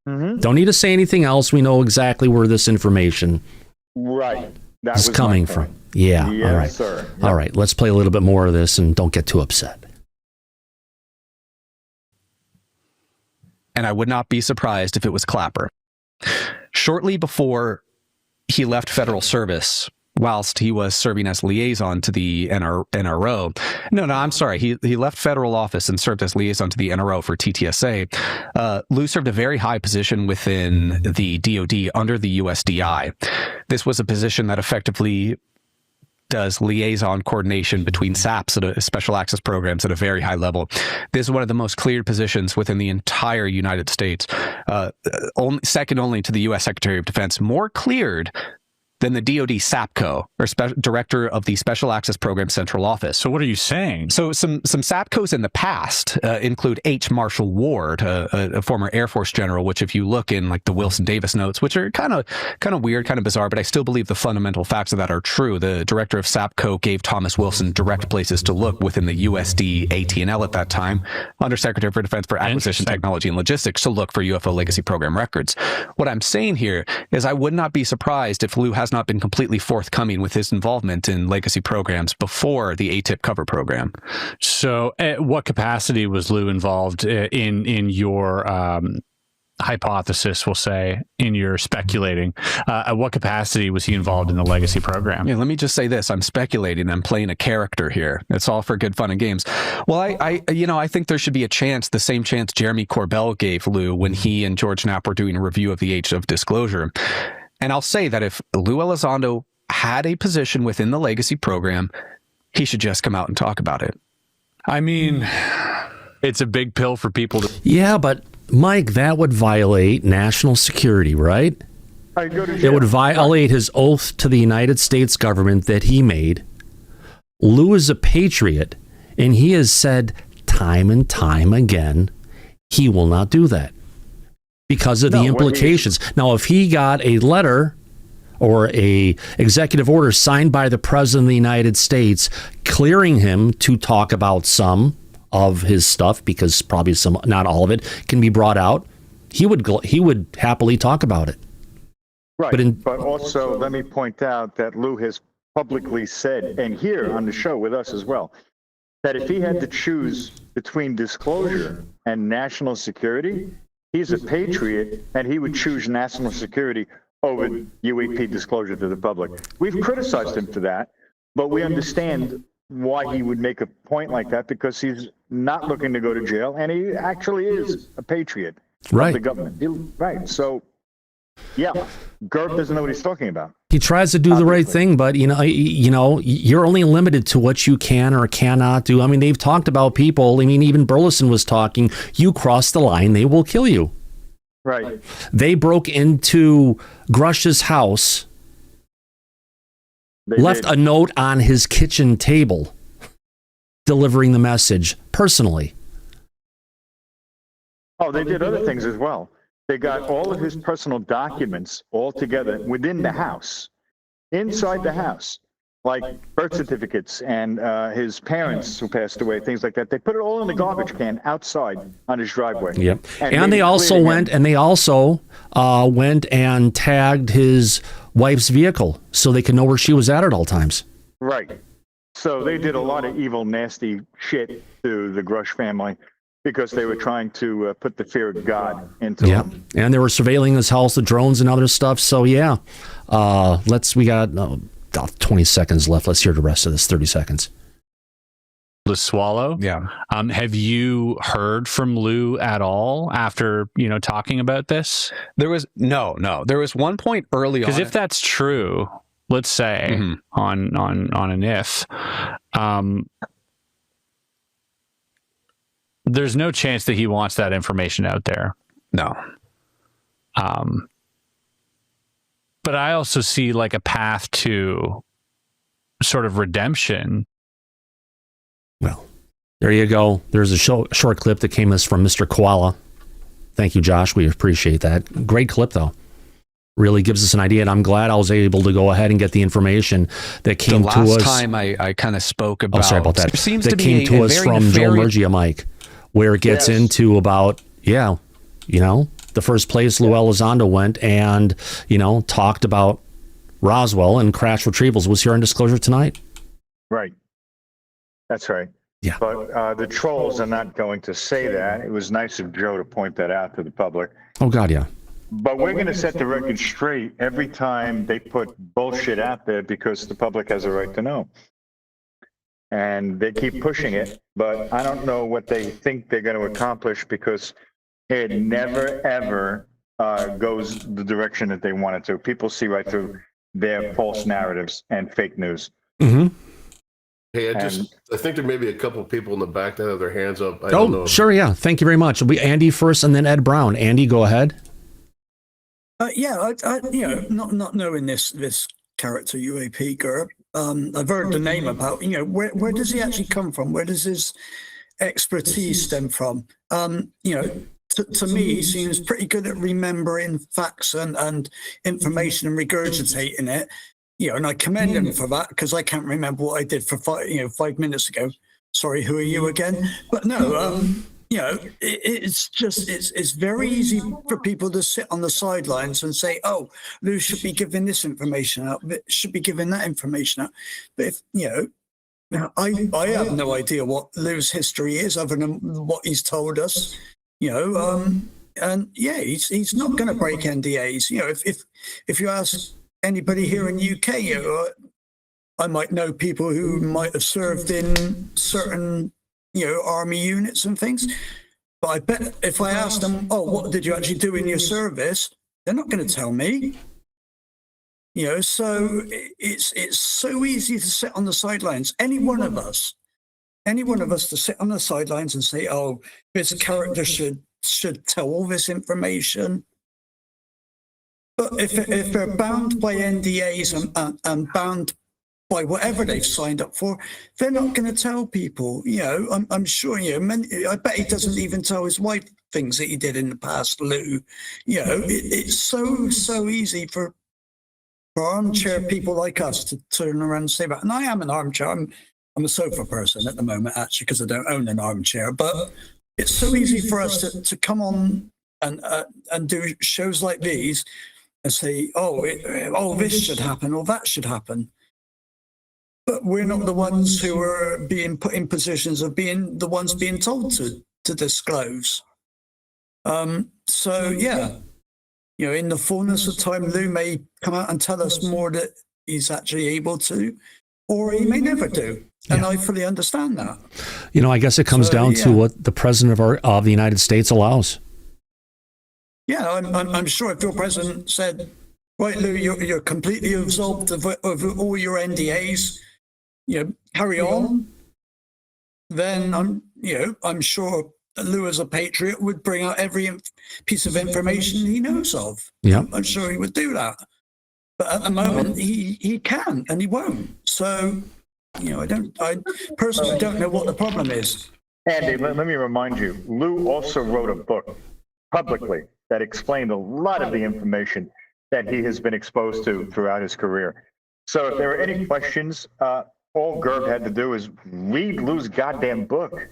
Mm-hmm. Don't need to say anything else. We know exactly where this information is coming from. Yeah. Yes, all right. Sir. Yep. All right. Let's play a little bit more of this and don't get too upset. And I would not be surprised if it was Clapper. Shortly before he left federal service, whilst he was serving as liaison to the NRO. No, I'm sorry. He left federal office and served as liaison to the NRO for TTSA. Lou served a very high position within the DoD under the USDI. This was a position that effectively does liaison coordination between SAPs, special access programs, at a very high level. This is one of the most cleared positions within the entire United States, second only to the U.S. Secretary of Defense, more cleared than the DoD SAPCO, or Director of the Special Access Program Central Office. So what are you saying? So some SAPCOs in the past include H. Marshall Ward, a former Air Force general, which if you look in like the Wilson Davis notes, which are kind of weird, kind of bizarre, but I still believe the fundamental facts of that are true. The director of SAPCO gave Thomas Wilson direct places to look within the USD AT&L at that time, Undersecretary for Defense for Acquisition, Technology, and Logistics, to look for UFO legacy program records. What I'm saying here is I would not be surprised if Lou has has not been completely forthcoming with his involvement in legacy programs before the ATIP cover program. So at what capacity was Lou involved in your hypothesis, we'll say, in your speculating? At what capacity was he involved in the legacy program? Yeah, let me just say this. I'm speculating. I'm playing a character here. It's all for good fun and games. Well, I think there should be a chance, the same chance Jeremy Corbell gave Lou when he and George Knapp were doing a review of the Age of Disclosure. And I'll say that if Lou Elizondo had a position within the legacy program, he should just come out and talk about it. I mean, it's a big pill for people to... Yeah, but Mike, that would violate national security, right? It would violate his oath to the United States government that he made. Lou is a patriot, and he has said time and time again he will not do that because of the implications. Now, if he got a letter or a executive order signed by the President of the United States clearing him to talk about some of his stuff, because probably some, not all of it, can be brought out, he would happily talk about it. Right, but also let me point out that Lou has publicly said, and here on the show with us as well, that if he had to choose between disclosure and national security, he's a patriot and he would choose national security over UAP disclosure to the public. We've criticized him for that, but we understand why he would make a point like that, because he's not looking to go to jail, and he actually is a patriot of the government. Right. So, yeah, Gerb doesn't know what he's talking about. He tries to do the right thing, but you're only limited to what you can or cannot do. I mean, they've talked about people. I mean, even Burleson was talking. You cross the line, they will kill you. Right. They broke into Grusch'S house. Left a note on his kitchen table, delivering the message personally. Oh, they did other things as well. They got all of his personal documents all together within the house, inside the house, like birth certificates and his parents who passed away, things like that. They put it all in the garbage can outside on his driveway. Yep. And they also went and tagged his wife's vehicle so they could know where she was at all times. Right. So they did a lot of evil, nasty shit to the Grusch family because they were trying to put the fear of God into them. And they were surveilling his house, the drones and other stuff. So yeah, we got 20 seconds left. Let's hear the rest of this. 30 seconds. To swallow. Yeah. Have you heard from Lou at all after, talking about this? There was no. There was one point early on. Because if that's true, let's say on an if, there's no chance that he wants that information out there. No. But I also see like a path to sort of redemption. Well, there you go. There's a short clip that came from Mr. Koala. Thank you, Josh. We appreciate that. Great clip, though. Really gives us an idea, and I'm glad I was able to go ahead and get the information that came to us. The last time I kind of spoke about... Oh, sorry about that. Seems that to came be to us from Joe Murgia, Mike, where it gets into about, the first place Lou Elizondo went and, talked about Roswell and crash retrievals was here on Disclosure Tonight. Right. That's right. Yeah. But the trolls are not going to say that. It was nice of Joe to point that out to the public. Oh, God, yeah. But we're going to set the record straight every time they put bullshit out there because the public has a right to know. And they keep pushing it, but I don't know what they think they're going to accomplish because it never, ever goes the direction that they want it to. People see right through their false narratives and fake news. Mm-hmm. Hey, I think there may be a couple of people in the back that have their hands up. I don't know. Sure, yeah. Thank you very much. It'll be Andy first and then Ed Brown. Andy, go ahead. Not knowing this character UAP Gerb, I've heard the name about. Where does he actually come from? Where does his expertise stem from? To me, he seems pretty good at remembering facts and information and regurgitating it. And I commend him for that because I can't remember what I did for 5 minutes ago. Sorry, who are you again? But no, it's very easy for people to sit on the sidelines and say, oh, Lou should be giving this information out, should be giving that information out. But if, I have no idea what Lou's history is other than what he's told us, and yeah, he's not going to break NDAs. If you ask anybody here in the UK, I might know people who might have served in certain, army units and things. But I bet if I ask them, oh, what did you actually do in your service? They're not going to tell me. So it's so easy to sit on the sidelines. Any one of us to sit on the sidelines and say, oh, this character should tell all this information. But if they're bound by NDAs and bound by whatever they've signed up for, they're not going to tell people. I'm sure. I bet he doesn't even tell his wife things that he did in the past, Lou. It's so easy for armchair people like us to turn around and say that. And I am an armchair. I'm a sofa person at the moment, actually, because I don't own an armchair. But it's so easy for us to come on and do shows like these and say, oh, this should happen or that should happen. But we're not the ones who are being put in positions of being the ones being told to disclose. So, yeah, in the fullness of time, Lou may come out and tell us more that he's actually able to, or he may never do. And I fully understand that. I guess it comes down to what the president of the United States allows. Yeah, I'm sure if your president said, right, Lou, you're completely absolved of all your NDAs, carry on, then I'm sure Lou, as a patriot, would bring out every piece of information he knows of. Yeah, I'm sure he would do that. But at the moment, he can and he won't. So, I personally don't know what the problem is. Andy, let me remind you, Lou also wrote a book publicly that explained a lot of the information that he has been exposed to throughout his career. So if there are any questions, all Gerb had to do is read Lou's goddamn book.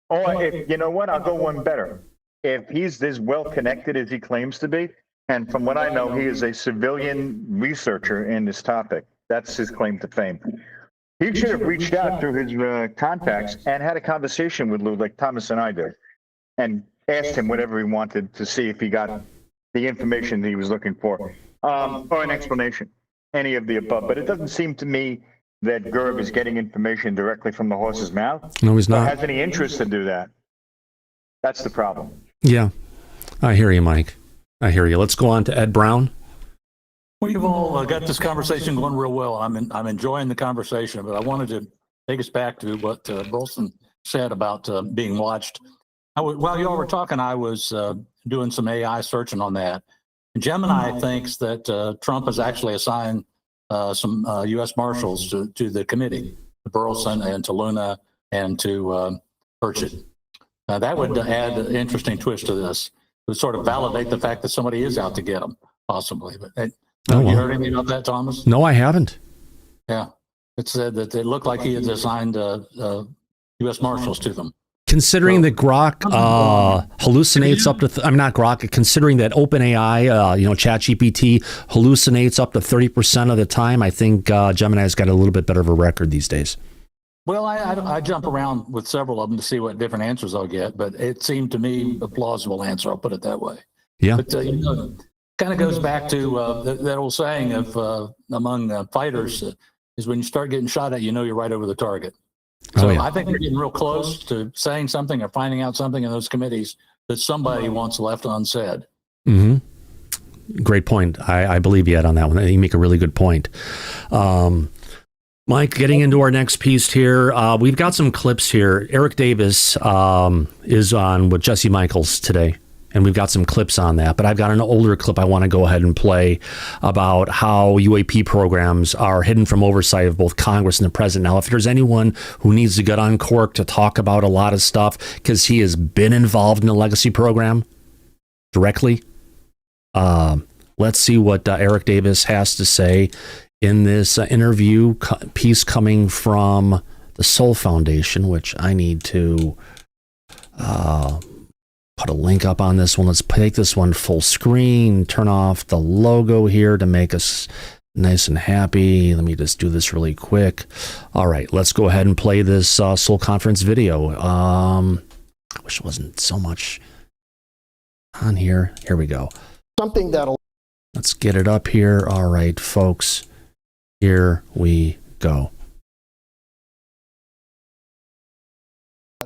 Or if, you know what, I'll go one better. If he's as well connected as he claims to be, and from what I know, he is a civilian researcher in this topic. That's his claim to fame. He should have reached out through his contacts and had a conversation with Lou like Thomas and I did, and asked him whatever he wanted to see if he got the information that he was looking for, or an explanation, any of the above. But it doesn't seem to me that Gerb is getting information directly from the horse's mouth. No, he's not. Or has any interest to do that. That's the problem. Yeah, I hear you, Mike. I hear you. Let's go on to Ed Brown. We've all got this conversation going real well. I'm enjoying the conversation, but I wanted to take us back to what Bolson said about being watched. While y'all were talking, I was doing some AI searching on that. Gemini thinks that Trump has actually assigned some U.S. Marshals to the committee, to Burleson and to Luna and to Purchett. That would add an interesting twist to this. It would sort of validate the fact that somebody is out to get them, possibly. But you heard anything about that, Thomas? No, I haven't. Yeah. It said that it looked like he had assigned U.S. Marshals to them. Considering that Grok hallucinates up to, I'm not Grok, considering that OpenAI, ChatGPT hallucinates up to 30% of the time, I think Gemini's got a little bit better of a record these days. Well, I jump around with several of them to see what different answers I'll get, but it seemed to me a plausible answer. I'll put it that way. Yeah. But, kind of goes back to that old saying of among fighters is when you start getting shot at, you're right over the target. So I think we're getting real close to saying something or finding out something in those committees that somebody wants left unsaid. Mm-hmm. Great point. I believe you on that one. You make a really good point. Mike, getting into our next piece here, we've got some clips here. Eric Davis is on with Jesse Michaels today, and we've got some clips on that. But I've got an older clip I want to go ahead and play about how UAP programs are hidden from oversight of both Congress and the president. Now, if there's anyone who needs to get uncorked to talk about a lot of stuff because he has been involved in the legacy program directly, let's see what Eric Davis has to say in this interview piece coming from the Soul Foundation, which I need to put a link up on this one. Let's take this one full screen, turn off the logo here to make us nice and happy. Let me just do this really quick. All right, let's go ahead and play this Seoul conference video. I wish it wasn't so much on here. Here we go. Something that'll... Let's get it up here. All right, folks, here we go.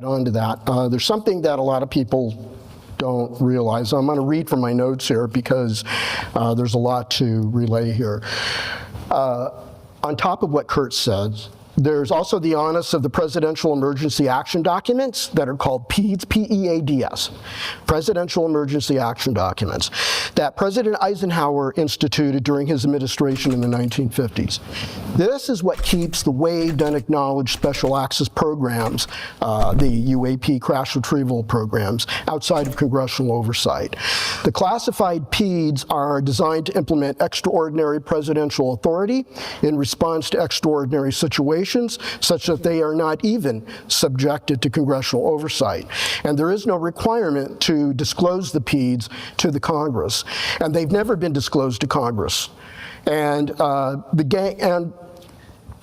Onto that, there's something that a lot of people don't realize. I'm going to read from my notes here because there's a lot to relay here. On top of what Kurt says, there's also the onus of the Presidential Emergency Action Documents that are called PEADS, P-E-A-D-S, Presidential Emergency Action Documents, that President Eisenhower instituted during his administration in the 1950s. This is what keeps the waived unacknowledged special access programs, the UAP crash retrieval programs, outside of congressional oversight. The classified PEADS are designed to implement extraordinary presidential authority in response to extraordinary situations, such that they are not even subjected to congressional oversight. And there is no requirement to disclose the PEADS to the Congress. And they've never been disclosed to Congress. And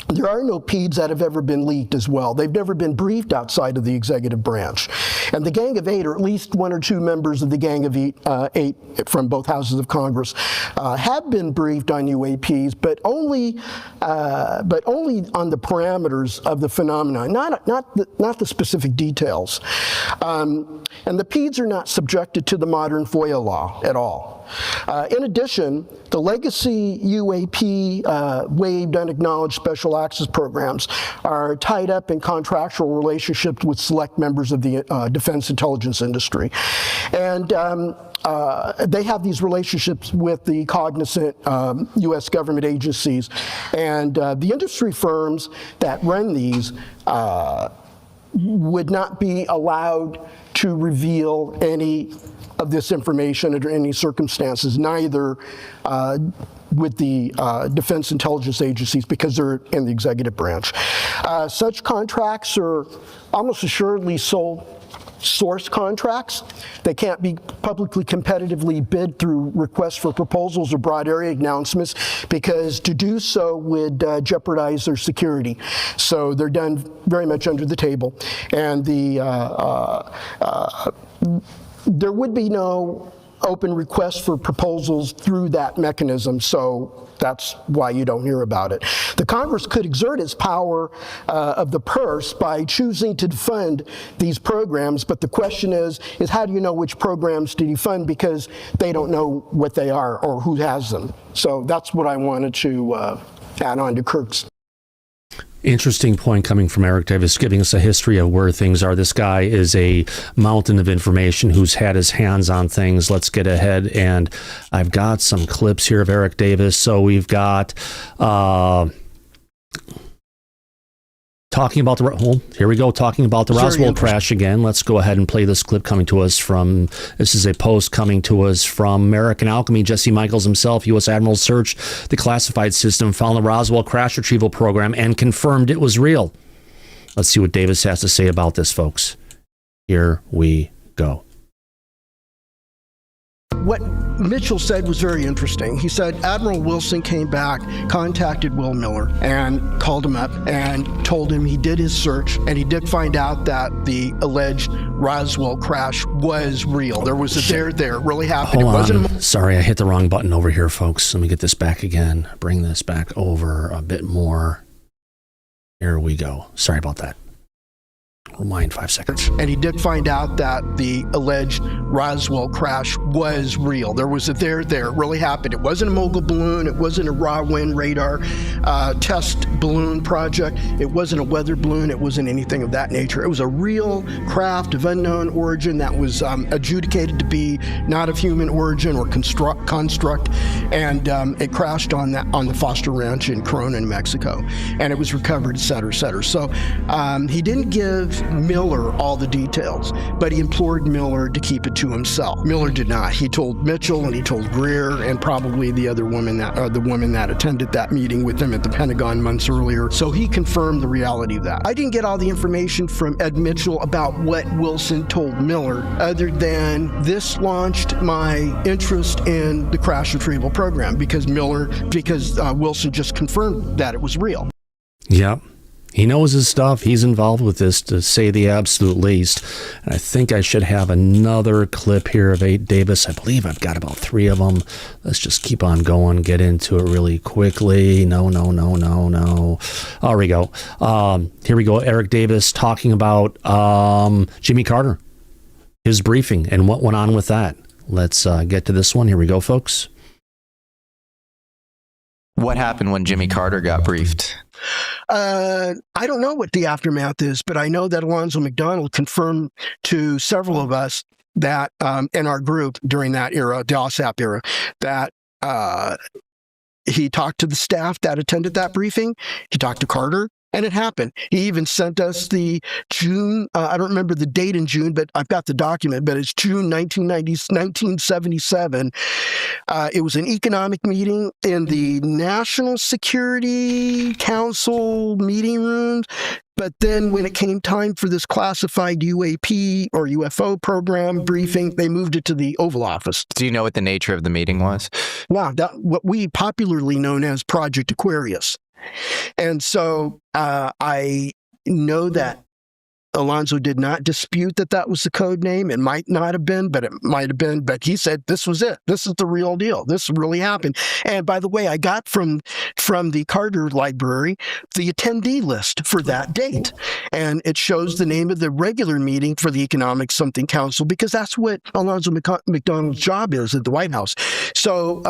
there are no PEADS that have ever been leaked as well. They've never been briefed outside of the executive branch. And the Gang of Eight, or at least one or two members of the Gang of Eight from both houses of Congress, have been briefed on UAPs, but only on the parameters of the phenomenon, not the specific details. And the PEADS are not subjected to the modern FOIA law at all. In addition, the legacy UAP waived unacknowledged special access programs are tied up in contractual relationships with select members of the defense intelligence industry. And they have these relationships with the cognizant U.S. government agencies. And the industry firms that run these would not be allowed to reveal any of this information under any circumstances, neither with the defense intelligence agencies, because they're in the executive branch. Such contracts are almost assuredly sole source contracts. They can't be publicly competitively bid through requests for proposals or broad area announcements, because to do so would jeopardize their security. So they're done very much under the table. And there would be no open request for proposals through that mechanism, so that's why you don't hear about it. The Congress could exert its power of the purse by choosing to fund these programs, but the question is how do you know which programs to defund, because they don't know what they are or who has them. So that's what I wanted to add on to Kirk's. Interesting point coming from Eric Davis, giving us a history of where things are. This guy is a mountain of information who's had his hands on things. Let's get ahead, and I've got some clips here of Eric Davis. So we've got talking about here we go, talking about the Roswell crash again. Let's go ahead and play this clip coming to us from, this is a post coming to us from American Alchemy. Jesse Michaels himself, U.S. Admiral, searched the classified system, found the Roswell crash retrieval program, and confirmed it was real. Let's see what Davis has to say about this, folks. Here we go. What Mitchell said was very interesting. He said Admiral Wilson came back, contacted Will Miller, and called him up and told him he did his search, and he did find out that the alleged Roswell crash was real. There was a there. It really happened. Hold it wasn't on. Sorry, I hit the wrong button over here, folks. Let me get this back again. Bring this back over a bit more. Here we go. Sorry about that. Rewind 5 seconds. And he did find out that the alleged Roswell crash was real. There was a there. It really happened. It wasn't a mogul balloon. It wasn't a raw wind radar test balloon project. It wasn't a weather balloon. It wasn't anything of that nature. It was a real craft of unknown origin that was adjudicated to be not of human origin or construct, and it crashed on the Foster Ranch in Corona, New Mexico, and it was recovered, et cetera, et cetera. So he didn't give gave Miller all the details, but he implored Miller to keep it to himself. Miller did not. He told Mitchell and he told Greer and probably the other woman the woman that attended that meeting with him at the Pentagon months earlier. So he confirmed the reality of that. I didn't get all the information from Ed Mitchell about what Wilson told Miller, other than this launched my interest in the crash retrieval program because Wilson just confirmed that it was real. Yep. He knows his stuff. He's involved with this, to say the absolute least. And I think I should have another clip here of Davis. I believe I've got about 3 of them. Let's just keep on going, get into it really quickly. No. There we go. Here we go. Eric Davis talking about Jimmy Carter, his briefing, and what went on with that. Let's get to this one. Here we go, folks. What happened when Jimmy Carter got briefed? I don't know what the aftermath is, but I know that Alonzo McDonald confirmed to several of us that in our group during that era, the OSAP era, that he talked to the staff that attended that briefing. He talked to Carter. And it happened. He even sent us the June, I don't remember the date in June, but I've got the document, but it's June 1977. It was an economic meeting in the National Security Council meeting rooms. But then when it came time for this classified UAP or UFO program briefing, they moved it to the Oval Office. Do you know what the nature of the meeting was? Wow, what we popularly known as Project Aquarius. And so I know that Alonzo did not dispute that was the code name. It might not have been, but it might have been. But he said, this was it. This is the real deal. This really happened. And by the way, I got from the Carter Library the attendee list for that date. And it shows the name of the regular meeting for the Economic Something Council, because that's what Alonzo McDonald's job is at the White House. So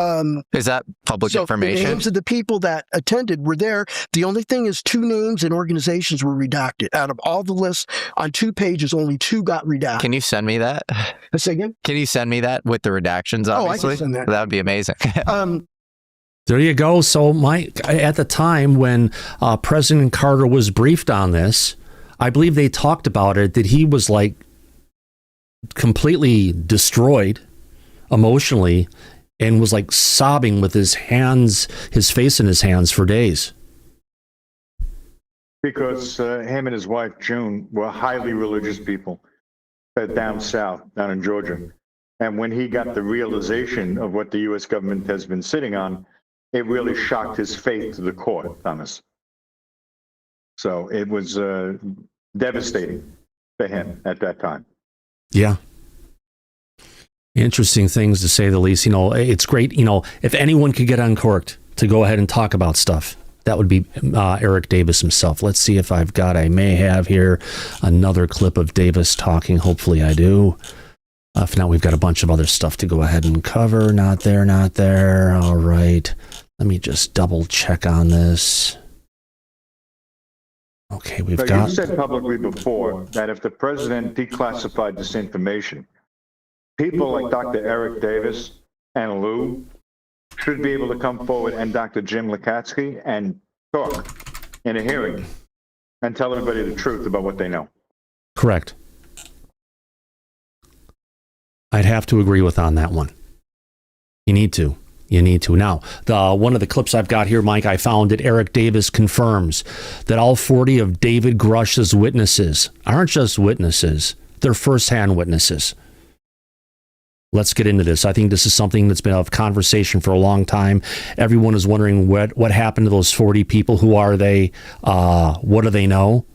is that public information? The names of the people that attended were there. The only thing is 2 names and organizations were redacted. Out of all the lists, on 2 pages, only 2 got redacted. Can you send me that? Say again? Can you send me that with the redactions, obviously? I can send that. That would be amazing. There you go. So, Mike, at the time when President Carter was briefed on this, I believe they talked about it, that he was like completely destroyed emotionally and was like sobbing with his face in his hands for days. Because him and his wife, June, were highly religious people down south, down in Georgia. And when he got the realization of what the U.S. government has been sitting on, it really shocked his faith to the core, Thomas. So it was devastating for him at that time. Yeah. Interesting things, to say the least. You know, it's great, you know, if anyone could get uncorked to go ahead and talk about stuff, that would be Eric Davis himself. Let's see if I may have here another clip of Davis talking. Hopefully I do. If not, we've got a bunch of other stuff to go ahead and cover. Not there. All right. Let me just double check on this. Okay, You said publicly before that if the president declassified this information, people like Dr. Eric Davis and Lou should be able to come forward, and Dr. Jim Lukatsky, and talk in a hearing and tell everybody the truth about what they know. Correct. I'd have to agree with on that one. You need to. Now, one of the clips I've got here, Mike, I found that Eric Davis confirms that all 40 of David Grusch's witnesses aren't just witnesses, they're firsthand witnesses. Let's get into this. I think this is something that's been of conversation for a long time. Everyone is wondering what happened to those 40 people. Who are they? What do they know?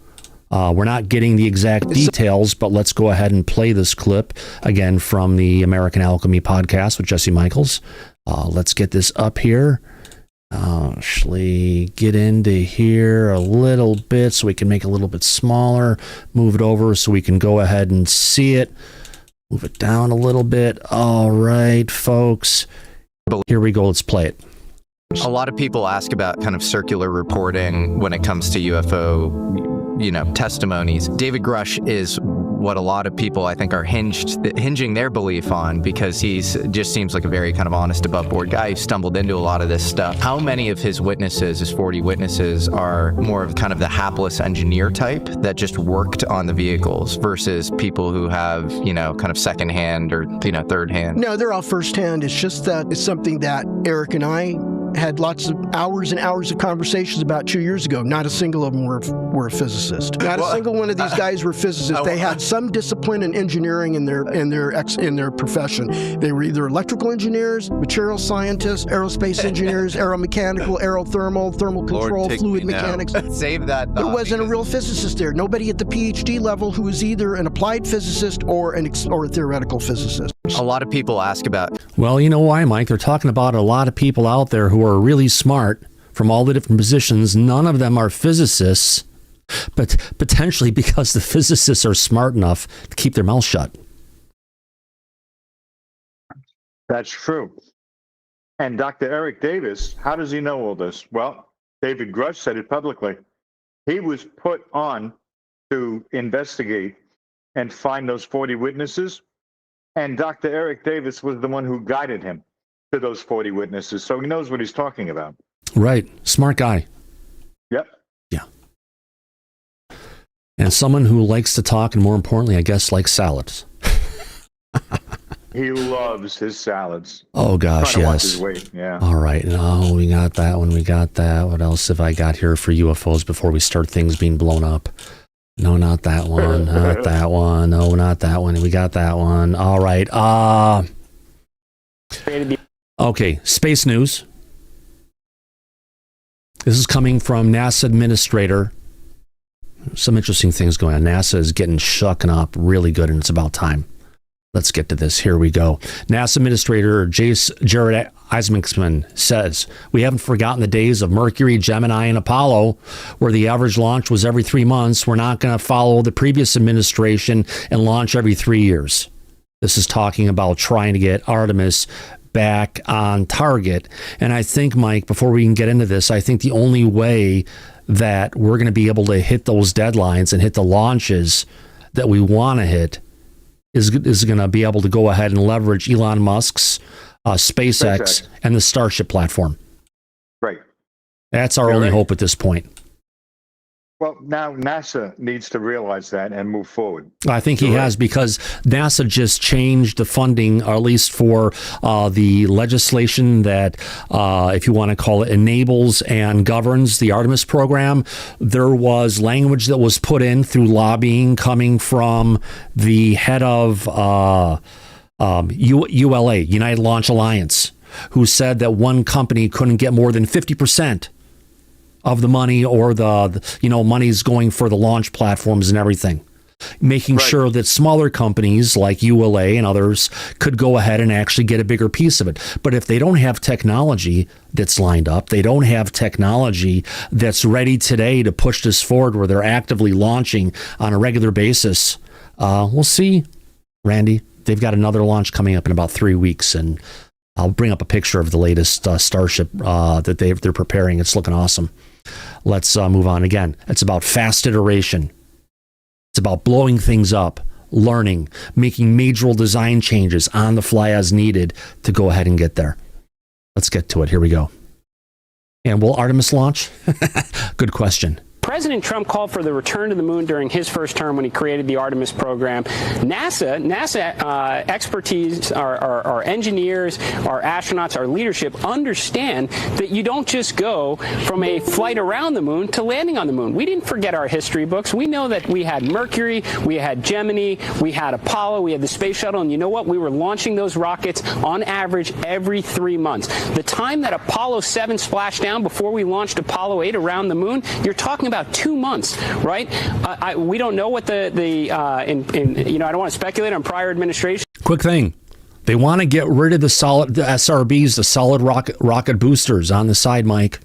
We're not getting the exact details, but let's go ahead and play this clip again from the American Alchemy podcast with Jesse Michaels. Let's get this up here. Actually, get into here a little bit so we can make it a little bit smaller. Move it over so we can go ahead and see it. Move it down a little bit. All right, folks. Here we go. Let's play it. A lot of people ask about kind of circular reporting when it comes to UFO, testimonies. David Grusch is what a lot of people I think are hinging their belief on, because he's just seems like a very kind of honest, above board guy who stumbled into a lot of this stuff. How many of his witnesses, his 40 witnesses, are more of kind of the hapless engineer type that just worked on the vehicles versus people who have, you know, kind of secondhand or, you know, third hand? No, they're all firsthand. It's just that it's something that Eric and I had lots of hours and hours of conversations about 2 years ago. Not a single of them were a physicist. Not a single one of these guys were physicists. They had some discipline in engineering in their profession. They were either electrical engineers, material scientists, aerospace engineers, aeromechanical, aerothermal, thermal control, fluid mechanics. Save that. There wasn't a real physicist there. Nobody at the PhD level who was either an applied physicist or a theoretical physicist. A lot of people ask about. Well, you know why, Mike? They're talking about a lot of people out there who are really smart from all the different positions. None of them are physicists, but potentially because the physicists are smart enough to keep their mouth shut. That's true. And Dr. Eric Davis, how does he know all this? Well, David Grusch said it publicly. He was put on to investigate and find those 40 witnesses. And Dr. Eric Davis was the one who guided him to those 40 witnesses. So he knows what he's talking about. Right. Smart guy. Yep. Yeah. And someone who likes to talk, and more importantly, I guess, likes salads. He loves his salads. Oh, gosh, Trying to watch yes. his weight. Yeah. All right. Oh, we got that one. We got that. What else have I got here for UFOs before we start things being blown up? No, not that one. Not that one. No, not that one. We got that one. All right. Okay. Space news. This is coming from NASA administrator. Some interesting things going on. NASA is getting shucking up really good, and it's about time. Let's get to this. Here we go. NASA Administrator Jared Isaacman says, we haven't forgotten the days of Mercury, Gemini, and Apollo, where the average launch was every 3 months. We're not going to follow the previous administration and launch every 3 years. This is talking about trying to get Artemis back on target. And I think, Mike, before we can get into this, I think the only way that we're going to be able to hit those deadlines and hit the launches that we want to hit is going to be able to go ahead and leverage Elon Musk's SpaceX and the Starship platform. Right. That's our only hope at this point. Well, now NASA needs to realize that and move forward. I think he has, because NASA just changed the funding, or at least for the legislation that, if you want to call it, enables and governs the Artemis program. There was language that was put in through lobbying coming from the head of ULA, United Launch Alliance, who said that one company couldn't get more than 50% of the money, or the money's going for the launch platforms and everything, making sure that smaller companies like ULA and others could go ahead and actually get a bigger piece of it. But if they don't have technology that's lined up, they don't have technology that's ready today to push this forward, where they're actively launching on a regular basis, we'll see, Randy. They've got another launch coming up in about 3 weeks, and I'll bring up a picture of the latest Starship that they're preparing. It's looking awesome. Let's move on again. It's about fast iteration. It's about blowing things up, learning, making major design changes on the fly as needed to go ahead and get there. Let's get to it. Here we go. And will Artemis launch? Good question. President Trump called for the return to the moon during his first term when he created the Artemis program. NASA expertise, our engineers, our astronauts, our leadership understand that you don't just go from a flight around the moon to landing on the moon. We didn't forget our history books. We know that we had Mercury, we had Gemini, we had Apollo, we had the space shuttle, and you know what? We were launching those rockets on average every 3 months. The time that Apollo 7 splashed down before we launched Apollo 8 around the moon, you're talking about 2 months, right? We don't know what I don't want to speculate on prior administration. Quick thing. They want to get rid of the SRBs, the solid rocket boosters on the side, Mike.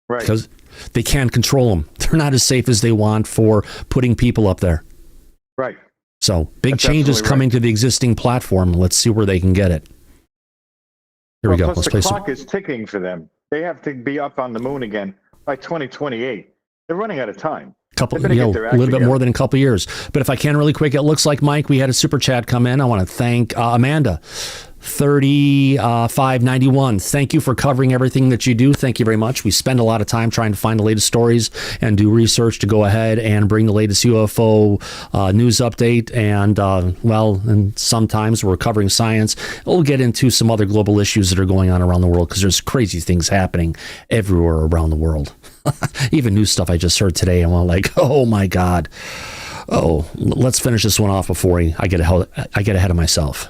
Right. Because they can't control them. They're not as safe as they want for putting people up there. Right. So big changes coming to the existing platform. Let's see where they can get it. Here we go. Plus the clock is ticking for them. They have to be up on the moon again by 2028. They're running out of time. a little bit more than a couple years. But if I can really quick, it looks like, Mike, we had a super chat come in. I want to thank Amanda. 3591. Thank you for covering everything that you do. Thank you very much. We spend a lot of time trying to find the latest stories and do research to go ahead and bring the latest UFO news update. And, and sometimes we're covering science. We'll get into some other global issues that are going on around the world because there's crazy things happening everywhere around the world. Even new stuff I just heard today. I'm like, oh my God. Oh, let's finish this one off before I get ahead of myself.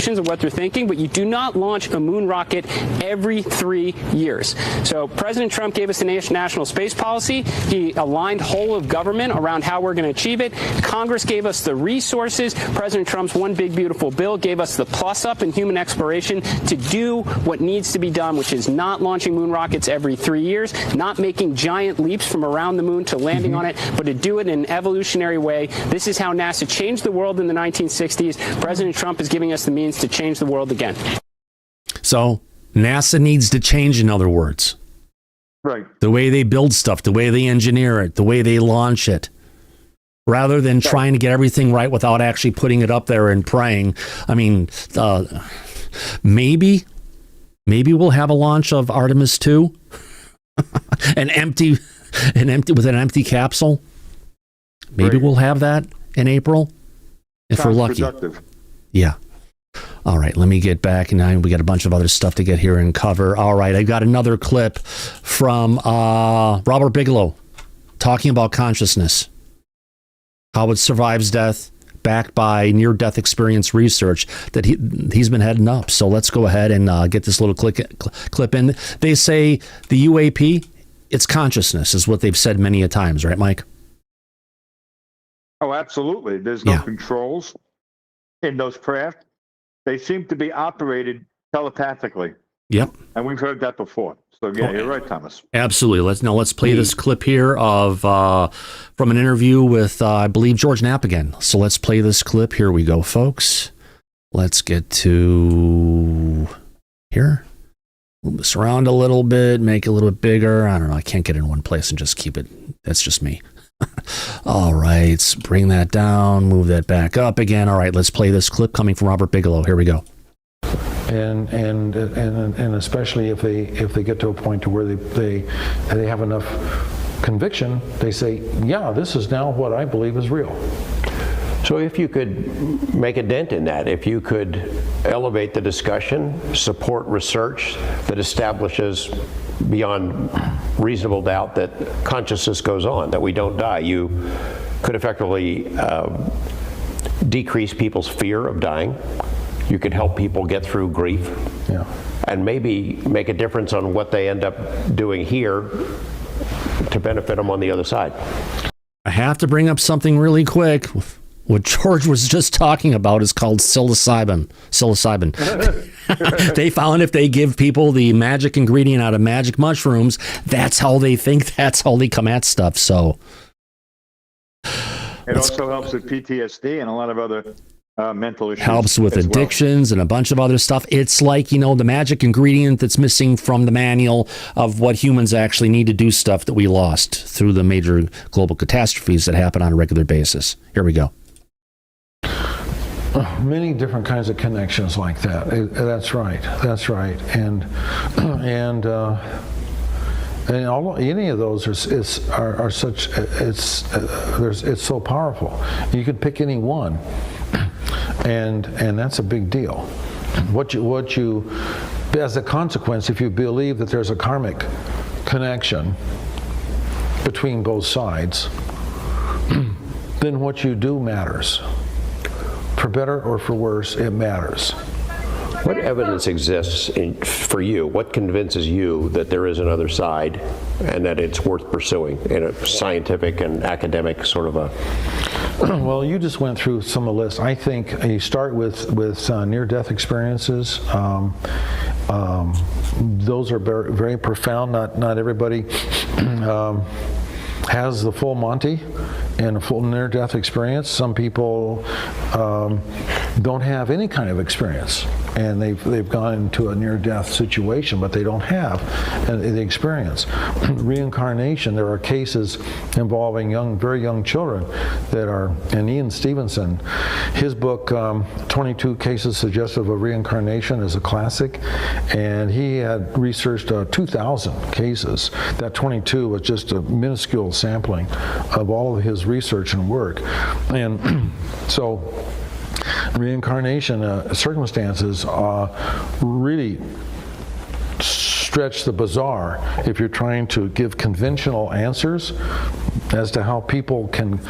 Of what they're thinking, but you do not launch a moon rocket every 3 years. So President Trump gave us the national space policy. He aligned whole of government around how we're going to achieve it. Congress gave us the resources. President Trump's one big beautiful bill gave us the plus up in human exploration to do what needs to be done, which is not launching moon rockets every 3 years, not making giant leaps from around the moon to landing on it, but to do it in an evolutionary way. This is how NASA changed the world in the 1960s. President Trump is giving us the means to change the world again. So NASA needs to change, in other words. Right. The way they build stuff, the way they engineer it, the way they launch it. Rather than trying to get everything right without actually putting it up there and praying. I mean, maybe we'll have a launch of Artemis 2. an empty with an empty capsule. Maybe we'll have that in April if we're lucky. Productive. Yeah. All right, let me get back. And we got a bunch of other stuff to get here and cover. All right, I got another clip from Robert Bigelow talking about consciousness, how it survives death, backed by near-death experience research that he's been heading up. So let's go ahead and get this little clip in. They say the UAP, it's consciousness, is what they've said many a times, right, Mike? Oh, absolutely. There's no controls in those craft. They seem to be operated telepathically. Yep. And we've heard that before. So yeah, you're right, Thomas. Absolutely. Let's play this clip here of from an interview with I believe George Knapp again. So let's play this clip. Here we go, folks. Let's get to here. Move this around a little bit, make it a little bit bigger. I don't know. I can't get it in one place and just keep it. That's just me. All right, let's bring that down, move that back up again. All right, let's play this clip coming from Robert Bigelow. Here we go. And especially if they get to a point to where they have enough conviction, they say, yeah, this is now what I believe is real. So if you could make a dent in that, if you could elevate the discussion, support research that establishes beyond reasonable doubt that consciousness goes on, that we don't die, you could effectively decrease people's fear of dying. You could help people get through grief, and maybe make a difference on what they end up doing here to benefit them on the other side. I have to bring up something really quick. What George was just talking about is called psilocybin. They found if they give people the magic ingredient out of magic mushrooms, that's how they think, that's how they come at stuff. So it also helps with PTSD and a lot of other mental issues. Helps with addictions and a bunch of other stuff. It's like, the magic ingredient that's missing from the manual of what humans actually need to do stuff that we lost through the major global catastrophes that happen on a regular basis. Here we go. Many different kinds of connections like that. That's right. And all, any of those are such. It's so powerful. You could pick any one, and that's a big deal. What you, as a consequence, if you believe that there's a karmic connection between both sides, then what you do matters. For better or for worse, it matters. What evidence exists for you? What convinces you that there is another side and that it's worth pursuing in a scientific and academic sort of a... Well, you just went through some of the list. I think you start with near-death experiences. Those are very, very profound. Not everybody has the full Monty and a full near-death experience. Some people don't have any kind of experience. and they've gone into a near-death situation, but they don't have the experience. Reincarnation, there are cases involving very young children that are, and Ian Stevenson, his book, 22 Cases Suggestive of Reincarnation, is a classic, and he had researched 2,000 cases. That 22 was just a minuscule sampling of all of his research and work. And so reincarnation circumstances really stretch the bizarre if you're trying to give conventional answers as to how people can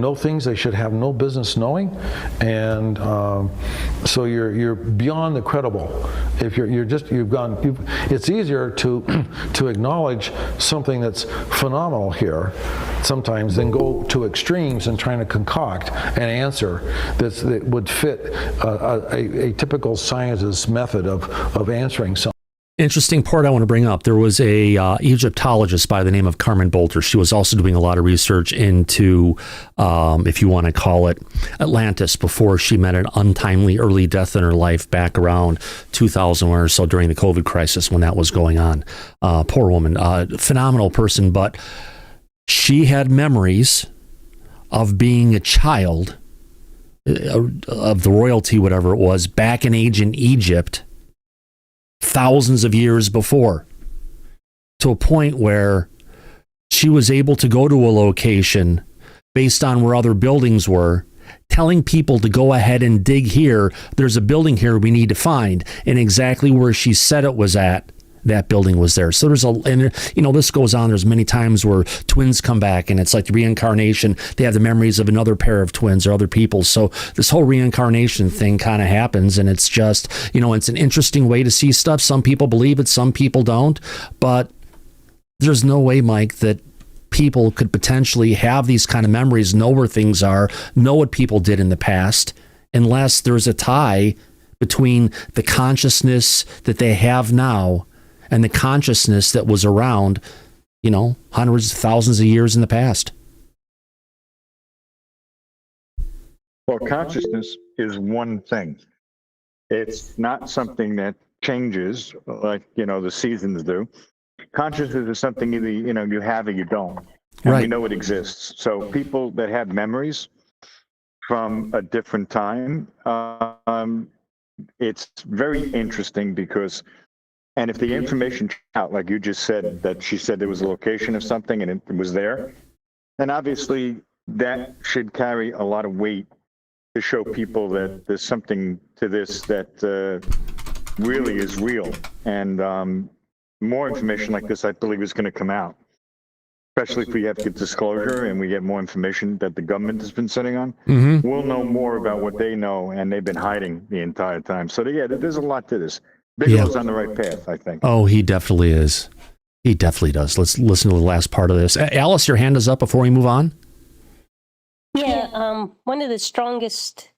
know things they should have no business knowing, and so you're beyond the credible. If it's easier to acknowledge something that's phenomenal here sometimes than go to extremes and trying to concoct an answer that would fit a typical scientist's method of answering something. Interesting part I want to bring up. There was a Egyptologist by the name of Carmen Bolter. She was also doing a lot of research into, if you want to call it, Atlantis before she met an untimely early death in her life back around 2001 or so during the COVID crisis when that was going on. Poor woman, phenomenal person, but she had memories of being a child of the royalty, whatever it was, back in ancient Egypt, thousands of years before, to a point where she was able to go to a location based on where other buildings were, telling people to go ahead and dig here. There's a building here we need to find, and exactly where she said it was at, that building was there. So this goes on. There's many times where twins come back and it's like the reincarnation. They have the memories of another pair of twins or other people. So this whole reincarnation thing kind of happens, and it's just, it's an interesting way to see stuff. Some people believe it, some people don't, but there's no way, Mike, that people could potentially have these kind of memories, know where things are, know what people did in the past, unless there's a tie between the consciousness that they have now and the consciousness that was around, hundreds of thousands of years in the past. Well, consciousness is one thing. It's not something that changes like, the seasons do. Consciousness is something either, you have or you don't. And right. We know it exists. So people that have memories from a different time, it's very interesting because, and if the information out, like you just said, that she said there was a location of something and it was there, then obviously that should carry a lot of weight to show people that there's something to this that really is real. And more information like this, I believe, is going to come out, especially if we have good disclosure and we get more information that the government has been sitting on. Mm-hmm. We'll know more about what they know, and they've been hiding the entire time. So, there's a lot to this. Bigelow's on the right path, I think. Oh, he definitely is. He definitely does. Let's listen to the last part of this. Alice, your hand is up before we move on. Yeah, one of the strongest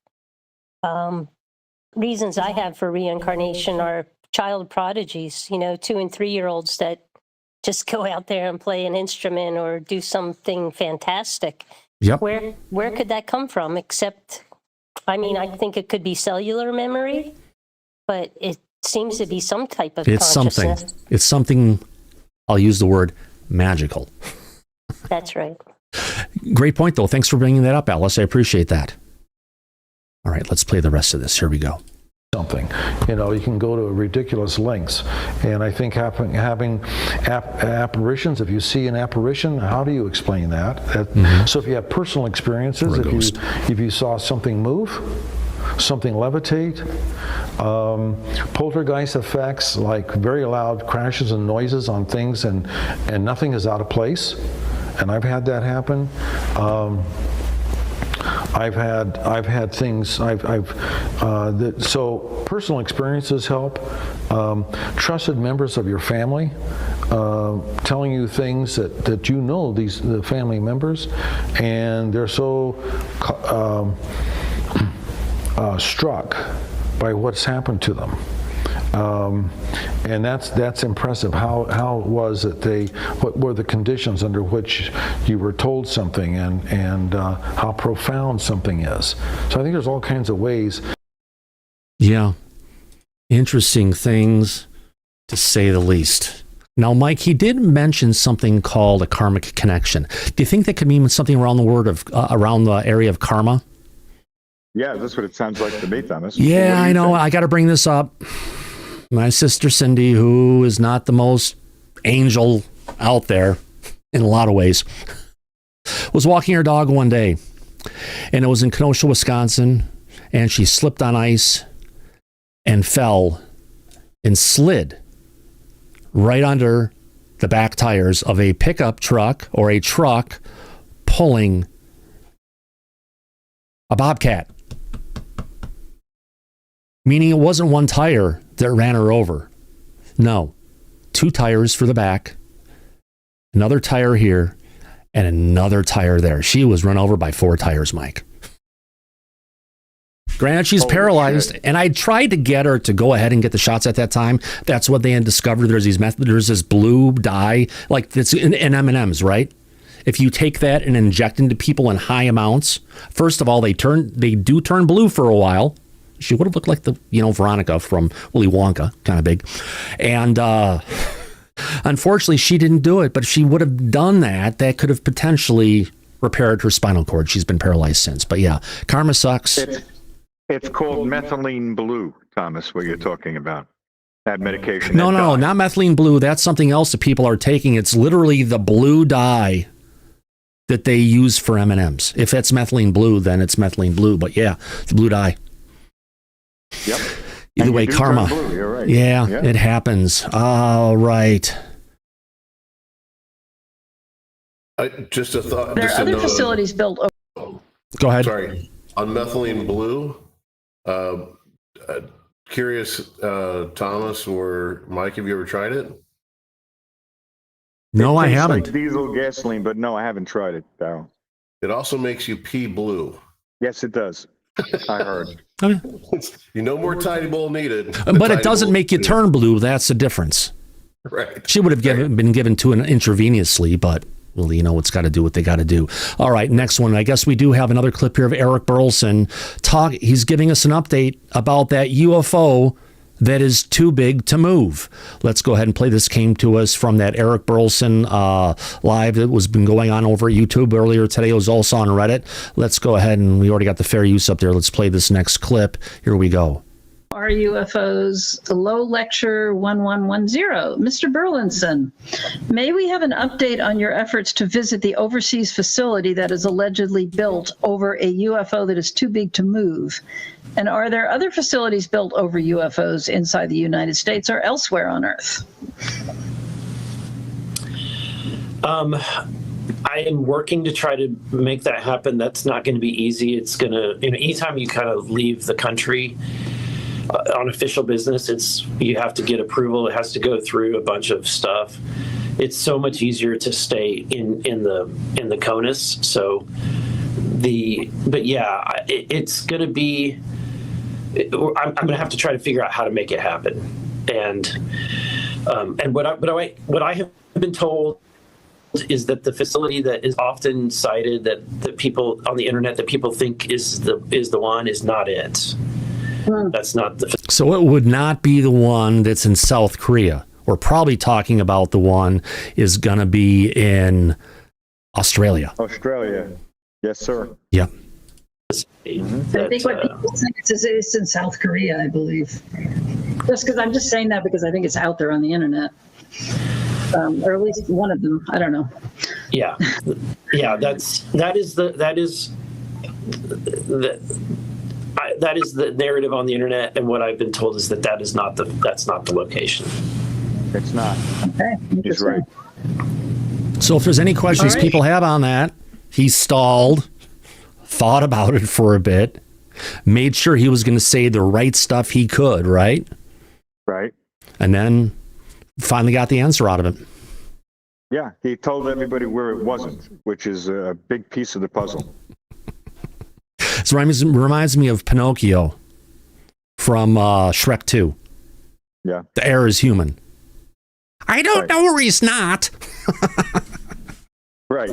reasons I have for reincarnation are child prodigies, 2 and 3-year-olds that just go out there and play an instrument or do something fantastic. Yep. Where could that come from? Except, I think it could be cellular memory, but it seems to be some type of consciousness. It's something, I'll use the word magical. That's right. Great point, though. Thanks for bringing that up, Alice. I appreciate that. All right, let's play the rest of this. Here we go. Something, you can go to ridiculous lengths, and I think having apparitions. If you see an apparition, how do you explain that? Mm-hmm. So if you have personal experiences, if you saw something move, something levitate, poltergeist effects like very loud crashes and noises on things, and nothing is out of place, and I've had that happen. I've had things. So personal experiences help. Trusted members of your family telling you things that the family members, and they're so struck by what's happened to them. And that's impressive. How was it what were the conditions under which you were told something, and how profound something is. So I think there's all kinds of ways. Yeah. Interesting things, to say the least. Now, Mike, he did mention something called a karmic connection. Do you think that could mean something around the word of around the area of karma? Yeah, that's what it sounds like to me, Thomas. Yeah, I know. I got to bring this up. My sister Cindy, who is not the most angel out there in a lot of ways, was walking her dog one day, and it was in Kenosha, Wisconsin, and she slipped on ice and fell and slid right under the back tires of a pickup truck or a truck pulling a bobcat. Meaning it wasn't one tire that ran her over. No. 2 tires for the back, another tire here, and another tire there. She was run over by 4 tires, Mike. Granted, she's paralyzed, and I tried to get her to go ahead and get the shots at that time. That's what they had discovered. There's this blue dye, like it's in M&Ms, right? If you take that and inject into people in high amounts, first of all, they do turn blue for a while. She would have looked like the, Veronica from Willy Wonka, kind of big. And unfortunately, she didn't do it. But if she would have done that, that could have potentially repaired her spinal cord. She's been paralyzed since. But yeah, karma sucks. It's called methylene blue, Thomas, what you're talking about. That medication. No, not methylene blue. That's something else that people are taking. It's literally the blue dye that they use for M&Ms. If it's methylene blue, then it's methylene blue. But yeah, it's blue dye. Yep. Either way, karma. Blue, you're right. Yeah, it happens. All right. Just a thought. There are other facilities built. Go ahead. Sorry. On methylene blue, curious, Thomas or Mike, have you ever tried it? No, I tastes haven't. like diesel gasoline, but no, I haven't tried it, Darryl. It also makes you pee blue. Yes, it does. I heard. Okay. More tiny bowl needed. But it doesn't make you turn blue. That's the difference. Right. She would have been given to an intravenously, but well, it's got to do what they got to do. All right, next one. I guess we do have another clip here of Eric Burleson. He's giving us an update about that UFO that is too big to move. Let's go ahead and play this. Came to us from that Eric Burleson live that was been going on over at YouTube earlier today. It was also on Reddit. Let's go ahead, and we already got the fair use up there. Let's play this next clip. Here we go. Are UFOs, Low Lecture 1110. Mr. Burleson, may we have an update on your efforts to visit the overseas facility that is allegedly built over a UFO that is too big to move? And are there other facilities built over UFOs inside the United States or elsewhere on Earth? I am working to try to make that happen. That's not going to be easy. It's going to, anytime you kind of leave the country, on official business, you have to get approval. It has to go through a bunch of stuff. It's so much easier to stay in the CONUS. So it's going to be. I'm going to have to try to figure out how to make it happen. And what I have been told is that the facility that is often cited that people on the internet that people think is the one is not it. That's not the. So it would not be the one that's in South Korea. We're probably talking about the one is going to be in Australia. Australia. Yes, sir. Yeah. I think what people think it's in South Korea, I believe. Just because I'm just saying that because I think it's out there on the internet. Or at least one of them. I don't know. Yeah. That is the narrative on the internet, and what I've been told is that's not the location. It's not. Okay. He's right. So if there's any questions people have on that, he stalled, thought about it for a bit, made sure he was going to say the right stuff he could, right? Right. And then finally got the answer out of it. Yeah, he told everybody where it wasn't, which is a big piece of the puzzle. This reminds me of Pinocchio from Shrek 2. Yeah. The heir is human. I don't know where he's not. Right.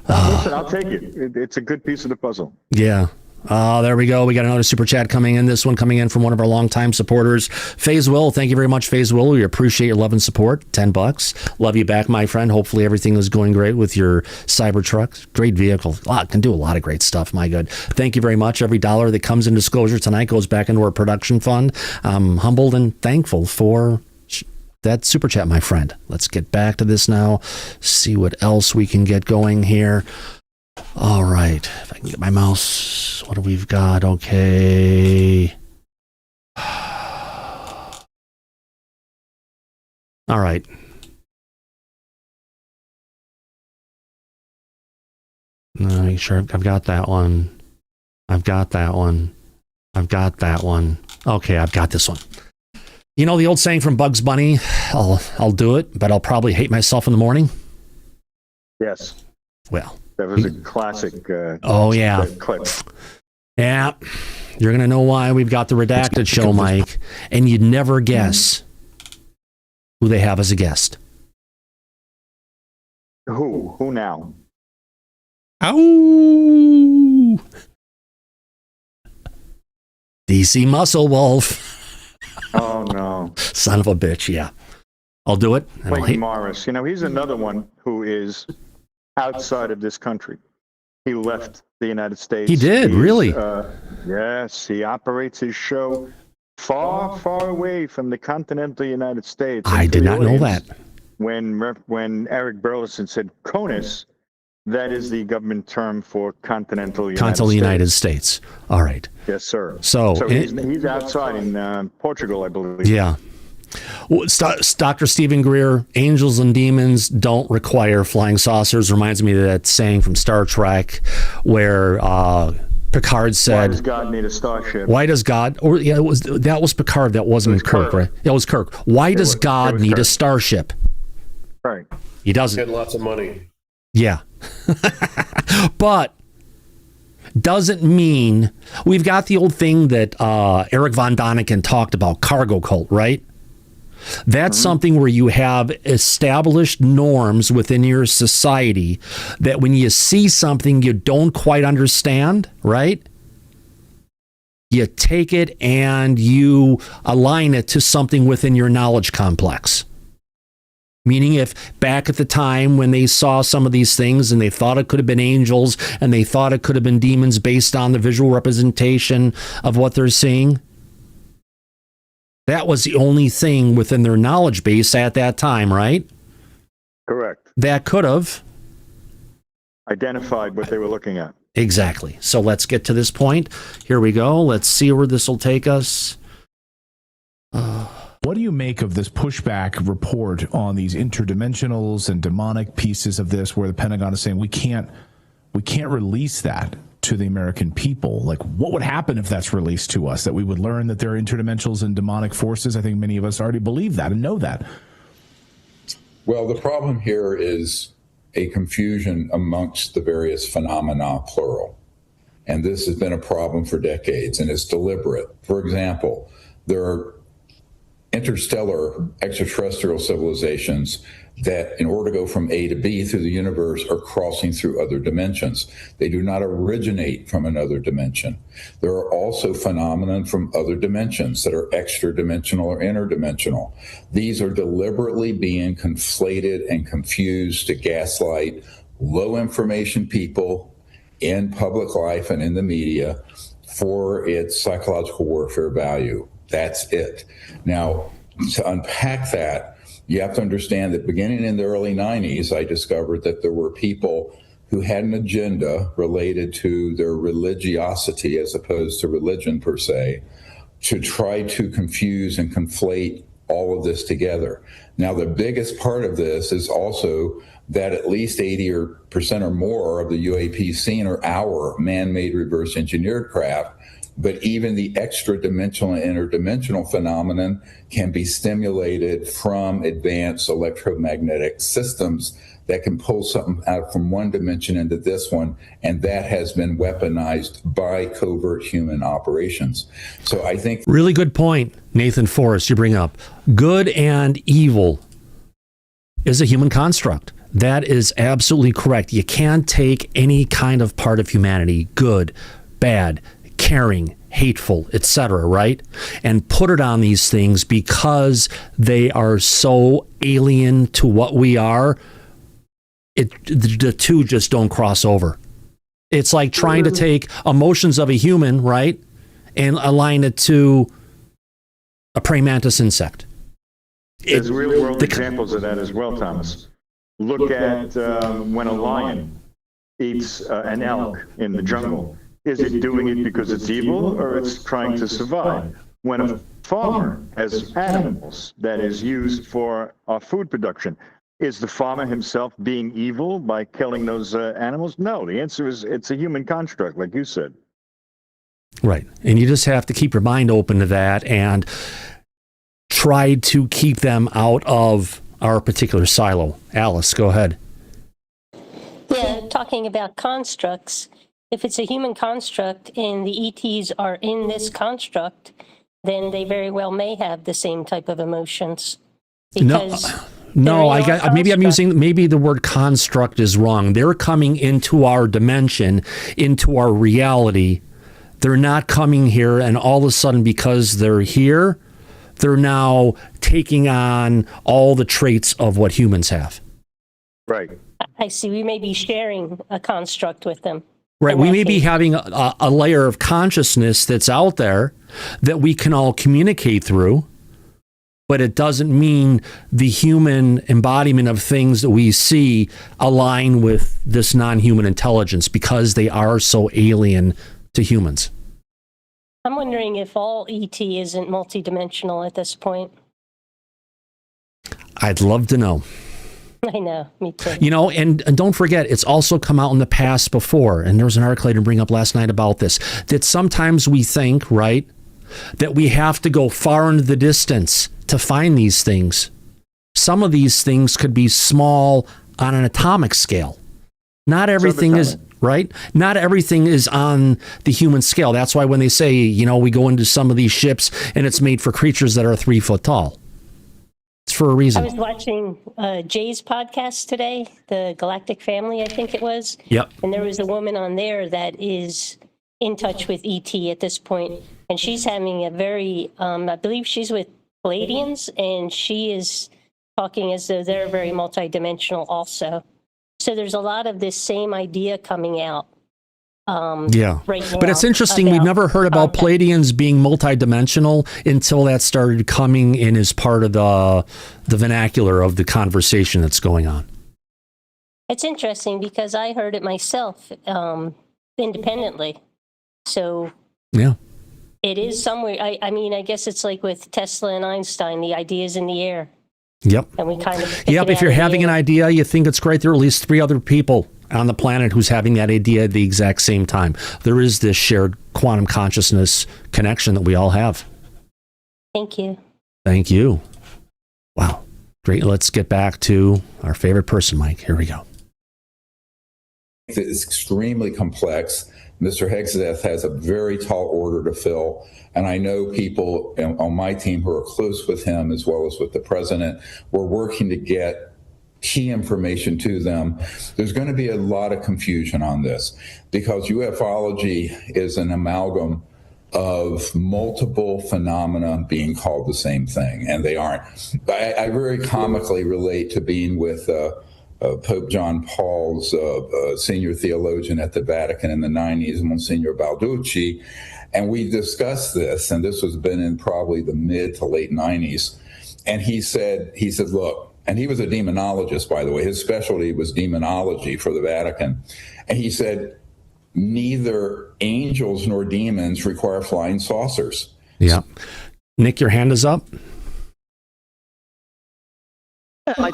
Listen, I'll take it. It's a good piece of the puzzle. Yeah. Oh, there we go. We got another super chat coming in. This one coming in from one of our longtime supporters, Faze Will. Thank you very much, Faze Will. We appreciate your love and support. $10. Love you back, my friend. Hopefully everything is going great with your Cybertruck. Great vehicle. Can do a lot of great stuff. My good. Thank you very much. Every dollar that comes in Disclosure tonight goes back into our production fund. I'm humbled and thankful for that super chat, my friend. Let's get back to this now. See what else we can get going here. All right, if I can get my mouse, what do we've got? Okay. All right. Make sure I've got that one. I've got that one. I've got that one. Okay, I've got this one. You know the old saying from Bugs Bunny, I'll do it, but I'll probably hate myself in the morning? Yes. Well. That was a classic clip. Yeah. You're going to know why we've got the Redacted show, Mike, and you'd never guess who they have as a guest. Who now? Ow! DC Muscle Wolf. Oh, no. Son of a bitch, yeah. I'll do it. Clayton Morris. You know, he's another one who is outside of this country. He left the United States. He did, really? Yes, he operates his show far, far away from the continental United States. I did not know that. When Eric Burleson said CONUS, that is the government term for continental United States. All right. Yes, sir. So he's outside in Portugal, I believe. Yeah. Well, Dr. Stephen Greer, angels and demons don't require flying saucers. Reminds me of that saying from Star Trek where Picard said, "Why does God need a starship?" Why does God? Or yeah, that was Picard. That wasn't Kirk, right? It was Kirk. Why does God need a starship? Right. He doesn't. Get lots of money. Yeah. But doesn't mean we've got the old thing that Eric von Daniken talked about, cargo cult, right? That's something where you have established norms within your society that when you see something you don't quite understand, right? You take it and you align it to something within your knowledge complex. Meaning if back at the time when they saw some of these things and they thought it could have been angels and they thought it could have been demons based on the visual representation of what they're seeing, that was the only thing within their knowledge base at that time, right? Correct. That could have identified what they were looking at. Exactly. So let's get to this point. Here we go. Let's see where this will take us. What do you make of this pushback report on these interdimensionals and demonic pieces of this where the Pentagon is saying we can't release that to the American people? Like, what would happen if that's released to us? That we would learn that there are interdimensionals and demonic forces? I think many of us already believe that and know that. Well, the problem here is a confusion amongst the various phenomena, plural. And this has been a problem for decades, and it's deliberate. For example, there are interstellar extraterrestrial civilizations that, in order to go from A to B through the universe, are crossing through other dimensions. They do not originate from another dimension. There are also phenomena from other dimensions that are extra-dimensional or interdimensional. These are deliberately being conflated and confused to gaslight low-information people in public life and in the media for its psychological warfare value. That's it. Now, to unpack that, you have to understand that beginning in the early 90s, I discovered that there were people who had an agenda related to their religiosity as opposed to religion per se, to try to confuse and conflate all of this together. Now, the biggest part of this is also that at least 80% or more of the UAP seen are our man-made reverse engineered craft. But even the extra-dimensional and interdimensional phenomenon can be stimulated from advanced electromagnetic systems that can pull something out from one dimension into this one, and that has been weaponized by covert human operations. So I think... Really good point, Nathan Forrest, you bring up. Good and evil is a human construct. That is absolutely correct. You can't take any kind of part of humanity, good, bad, caring, hateful, etc., right? And put it on these things because they are so alien to what we are. The two just don't cross over. It's like trying to take emotions of a human, right, and align it to a praying mantis insect. There's real-world examples of that as well, Thomas. Look at when a lion eats an elk in the jungle. Is it doing it because it's evil or it's trying to survive? When a farmer has animals that is used for food production, is the farmer himself being evil by killing those animals? No, the answer is it's a human construct, like you said. Right. And you just have to keep your mind open to that and try to keep them out of our particular silo. Alice, go ahead. Yeah, talking about constructs, if it's a human construct and the ETs are in this construct, then they very well may have the same type of emotions. No, maybe the word construct is wrong. They're coming into our dimension, into our reality. They're not coming here and all of a sudden because they're here, they're now taking on all the traits of what humans have. Right. I see. We may be sharing a construct with them. Right. We may be having a layer of consciousness that's out there that we can all communicate through, but it doesn't mean the human embodiment of things that we see align with this non-human intelligence because they are so alien to humans. I'm wondering if all ET isn't multidimensional at this point. I'd love to know. I know, me too. You know, and don't forget, it's also come out in the past before, and there was an article I didn't bring up last night about this, that sometimes we think, right, that we have to go far into the distance to find these things. Some of these things could be small on an atomic scale. Not everything is, right? Not everything is on the human scale. That's why when they say, you know, we go into some of these ships and it's made for creatures that are 3 foot tall. It's for a reason. I was watching Jay's podcast today, the Galactic Family, I think it was. Yep. And there was a woman on there that is in touch with ET at this point, and she's having a very, I believe she's with Palladians, and she is talking as though they're very multidimensional also. So there's a lot of this same idea coming out. Right now, but it's interesting. We've never heard about Palladians being multidimensional until that started coming in as part of the vernacular of the conversation that's going on. It's interesting because I heard it myself independently. So yeah, it is somewhere. I mean, I guess it's like with Tesla and Einstein, the idea is in the air. Yep. And we kind of if you're having an idea, you think it's great, there are at least 3 other people on the planet who's having that idea at the exact same time. There is this shared quantum consciousness connection that we all have. Thank you. Thank you. Wow. Great. Let's get back to our favorite person, Mike. Here we go. It's extremely complex. Mr. Hegseth has a very tall order to fill. And I know people on my team who are close with him as well as with the president. We're working to get key information to them. There's going to be a lot of confusion on this because ufology is an amalgam of multiple phenomena being called the same thing, and they aren't. I very comically relate to being with Pope John Paul's senior theologian at the Vatican in the 90s, Monsignor Balducci, and we discussed this, and this was been in probably the mid to late 90s, and he said, look, and he was a demonologist, by the way. His specialty was demonology for the Vatican. And he said, neither angels nor demons require flying saucers. Yeah. Nick, your hand is up.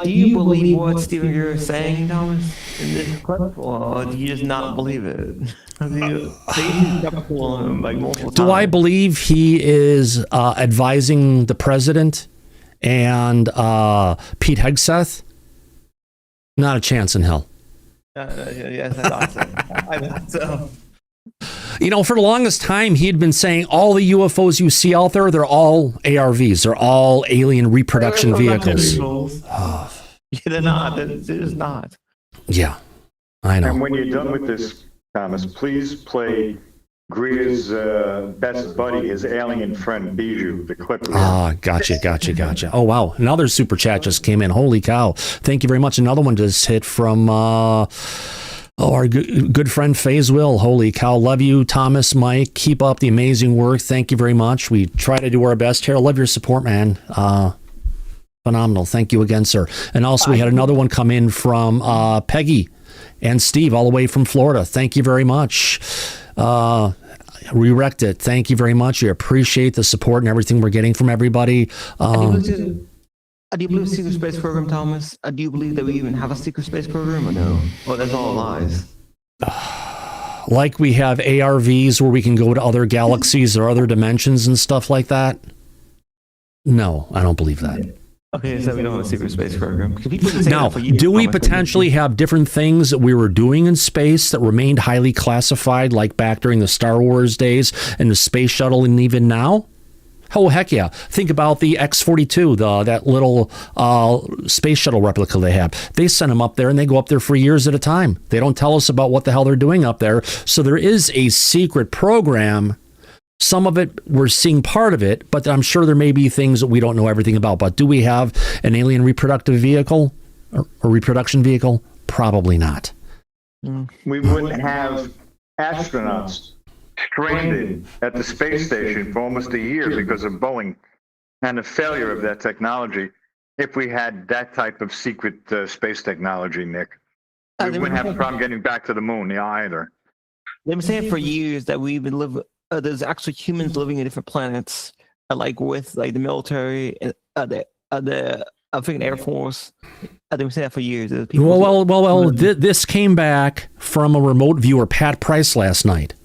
Do you believe what Stephen Greer is saying, Thomas, in this clip, or do you just not believe it? Do I believe he is advising the president and Pete Hegseth? Not a chance in hell. Yes, I thought so. You know, for the longest time, he had been saying all the UFOs you see out there, they're all ARVs. They're all alien reproduction vehicles. They're not. They're just not. Yeah, I know. And when you're done with this, Thomas, please play Greer's best buddy, his alien friend Bijou, the clip. Gotcha. Oh, wow. Another super chat just came in. Holy cow. Thank you very much. Another one just hit from our good friend FaZe Will. Holy cow. Love you, Thomas, Mike. Keep up the amazing work. Thank you very much. We try to do our best here. I love your support, man. Phenomenal. Thank you again, sir. And also, we had another one come in from Peggy and Steve, all the way from Florida. Thank you very much. Re-wrecked it. Thank you very much. We appreciate the support and everything we're getting from everybody. Do you believe secret space program, Thomas? Do you believe that we even have a secret space program or no? Or that's all lies? Like we have ARVs where we can go to other galaxies or other dimensions and stuff like that? No, I don't believe that. Okay, so we don't have a secret space program. Now, do we potentially have different things that we were doing in space that remained highly classified, like back during the Star Wars days and the space shuttle, and even now? Oh, heck yeah. Think about the X-42, that little space shuttle replica they have. They send them up there, and they go up there for years at a time. They don't tell us about what the hell they're doing up there. So there is a secret program. Some of it, we're seeing part of it, but I'm sure there may be things that we don't know everything about. But do we have an alien reproductive vehicle or reproduction vehicle? Probably not. We wouldn't have astronauts stranded at the space station for almost a year because of Boeing and the failure of that technology if we had that type of secret space technology, Nick. We wouldn't have a problem getting back to the moon either. They've been saying for years that we've been living. There's actually humans living in different planets, like with like the military and the I think Air Force. I've been saying that for years. This came back from a remote viewer, Pat Price, last night.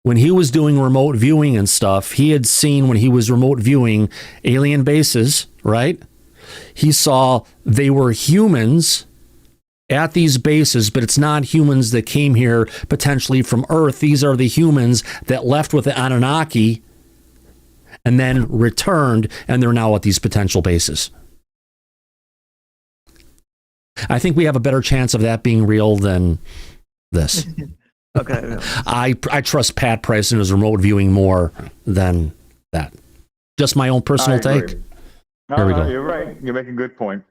When he was doing remote viewing and stuff, he had seen when he was remote viewing alien bases, right? He saw they were humans at these bases, but it's not humans that came here potentially from Earth. These are the humans that left with the Anunnaki and then returned, and they're now at these potential bases. I think we have a better chance of that being real than this. Okay. I trust Pat Price and his remote viewing more than that. Just my own personal take. Here we go. You're right. You make a good point.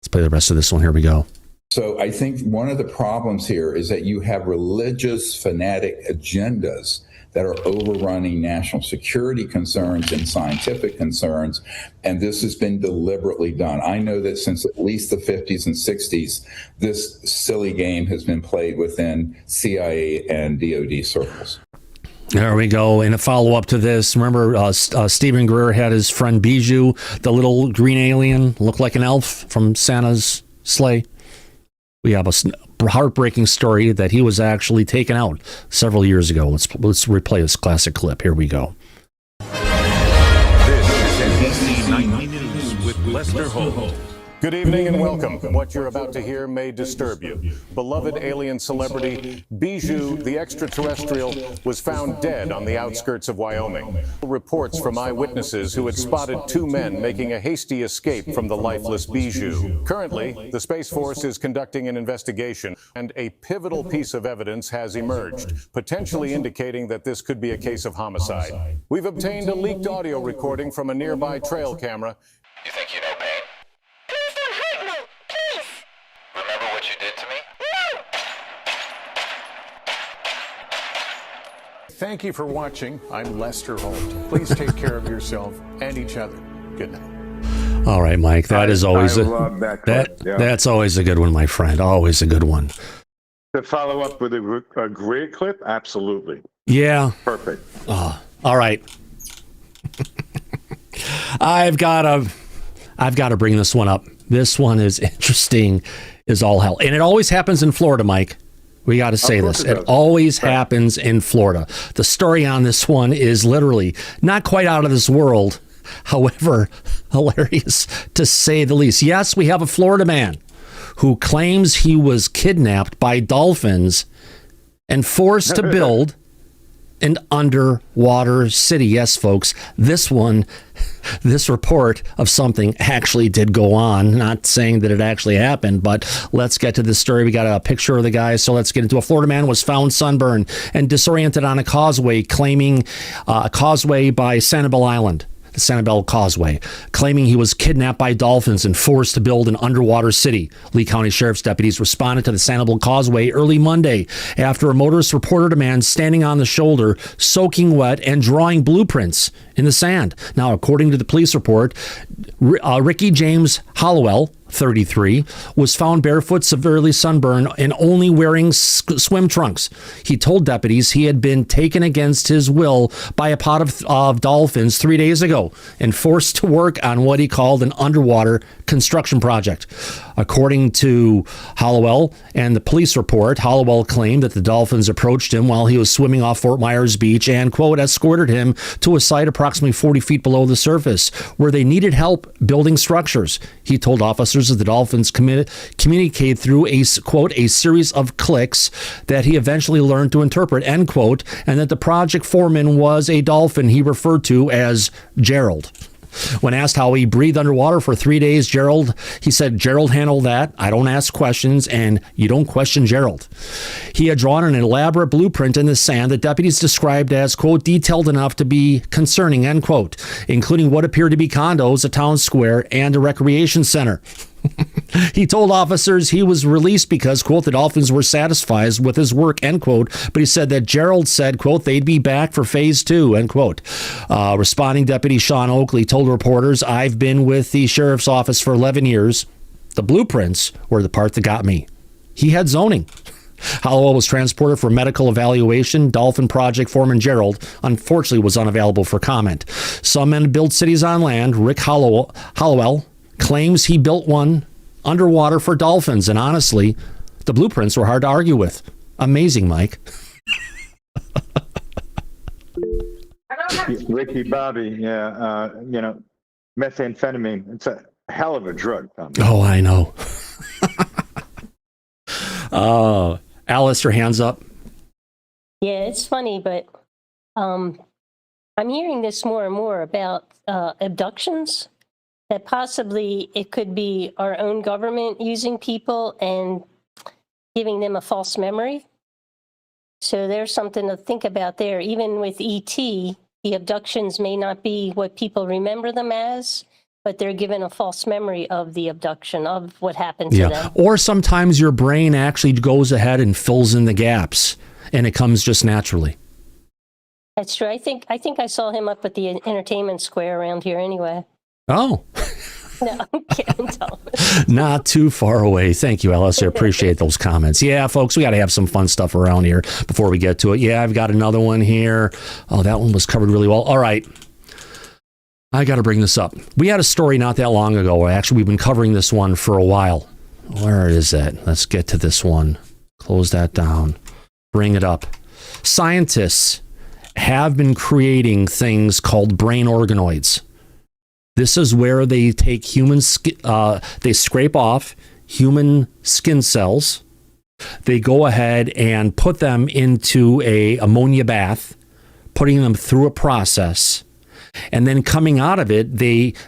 Let's play the rest of this one. Here we go. So I think one of the problems here is that you have religious fanatic agendas that are overrunning national security concerns and scientific concerns, and this has been deliberately done. I know that since at least the 50s and 60s, this silly game has been played within CIA and DoD circles. There we go. And a follow-up to this, remember Stephen Greer had his friend Bijou, the little green alien, looked like an elf from Santa's sleigh. We have a heartbreaking story that he was actually taken out several years ago. Let's replay this classic clip. Here we go. This is NBC Nightly News with Lester Holt. Good evening and welcome. What you're about to hear may disturb you. Beloved alien celebrity Bijou, the extraterrestrial, was found dead on the outskirts of Wyoming. Reports from eyewitnesses who had spotted two men making a hasty escape from the lifeless Bijou. Currently, the Space Force is conducting an investigation, and a pivotal piece of evidence has emerged, potentially indicating that this could be a case of homicide. We've obtained a leaked audio recording from a nearby trail camera. You think you know pain? Please don't hurt me, please! Remember what you did to me? No! Thank you for watching. I'm Lester Holt. Please take care of yourself and each other. Good night. All right, Mike. That's always a good one, my friend. Always a good one. To follow up with a great clip, absolutely. Yeah. Perfect. All right. I've got to bring this one up. This one is interesting as all hell. And it always happens in Florida, Mike. We got to say this. It always happens in Florida. The story on this one is literally not quite out of this world. However, hilarious to say the least. Yes, we have a Florida man who claims he was kidnapped by dolphins and forced to build an underwater city. Yes, folks, this report of something actually did go on. Not saying that it actually happened, but let's get to this story. We got a picture of the guy, so let's get into it. A Florida man was found sunburned and disoriented on a causeway, claiming a causeway by Sanibel Island. The Sanibel Causeway, claiming he was kidnapped by dolphins and forced to build an underwater city. Lee County Sheriff's deputies responded to the Sanibel Causeway early Monday after a motorist reported a man standing on the shoulder, soaking wet and drawing blueprints in the sand. Now, according to the police report, Ricky James Hollowell, 33, was found barefoot, severely sunburned, and only wearing swim trunks. He told deputies he had been taken against his will by a pod of dolphins 3 days ago and forced to work on what he called an underwater construction project. According to Hollowell and the police report, Hollowell claimed that the dolphins approached him while he was swimming off Fort Myers Beach and, quote, escorted him to a site approximately 40 feet below the surface where they needed help building structures. He told officers that the dolphins communicate through a, quote, a series of clicks that he eventually learned to interpret, end quote, and that the project foreman was a dolphin he referred to as Gerald. When asked how he breathed underwater for 3 days, he said, Gerald handled that. I don't ask questions, and you don't question Gerald. He had drawn an elaborate blueprint in the sand that deputies described as, quote, detailed enough to be concerning, end quote, including what appeared to be condos, a town square, and a recreation center. He told officers he was released because, quote, the dolphins were satisfied with his work, end quote. But he said that Gerald said, quote, they'd be back for phase 2, end quote. Responding Deputy Sean Oakley told reporters, I've been with the sheriff's office for 11 years. The blueprints were the part that got me. He had zoning. Hollowell was transported for medical evaluation. Dolphin project foreman Gerald, unfortunately, was unavailable for comment. Some men build cities on land. Rick Hollowell claims he built one underwater for dolphins, and honestly, the blueprints were hard to argue with. Amazing, Mike. Ricky Bobby, yeah, methamphetamine. It's a hell of a drug, Tom. Oh, I know. Alice, your hands up. Yeah, it's funny, but I'm hearing this more and more about abductions. That possibly it could be our own government using people and giving them a false memory. So there's something to think about there. Even with ET, the abductions may not be what people remember them as, but they're given a false memory of the abduction, of what happened to them. Or sometimes your brain actually goes ahead and fills in the gaps, and it comes just naturally. That's true. I think I saw him up at the entertainment square around here anyway. Oh. No, I'm kidding, Thomas. Not too far away. Thank you, Alice. I appreciate those comments. Yeah, folks, we got to have some fun stuff around here before we get to it. Yeah, I've got another one here. Oh, that one was covered really well. All right. I got to bring this up. We had a story not that long ago. Actually, we've been covering this one for a while. Where is it? Let's get to this one. Close that down. Bring it up. Scientists have been creating things called brain organoids. This is where they take they scrape off human skin cells. They go ahead and put them into a ammonia bath, putting them through a process. And then coming out of it,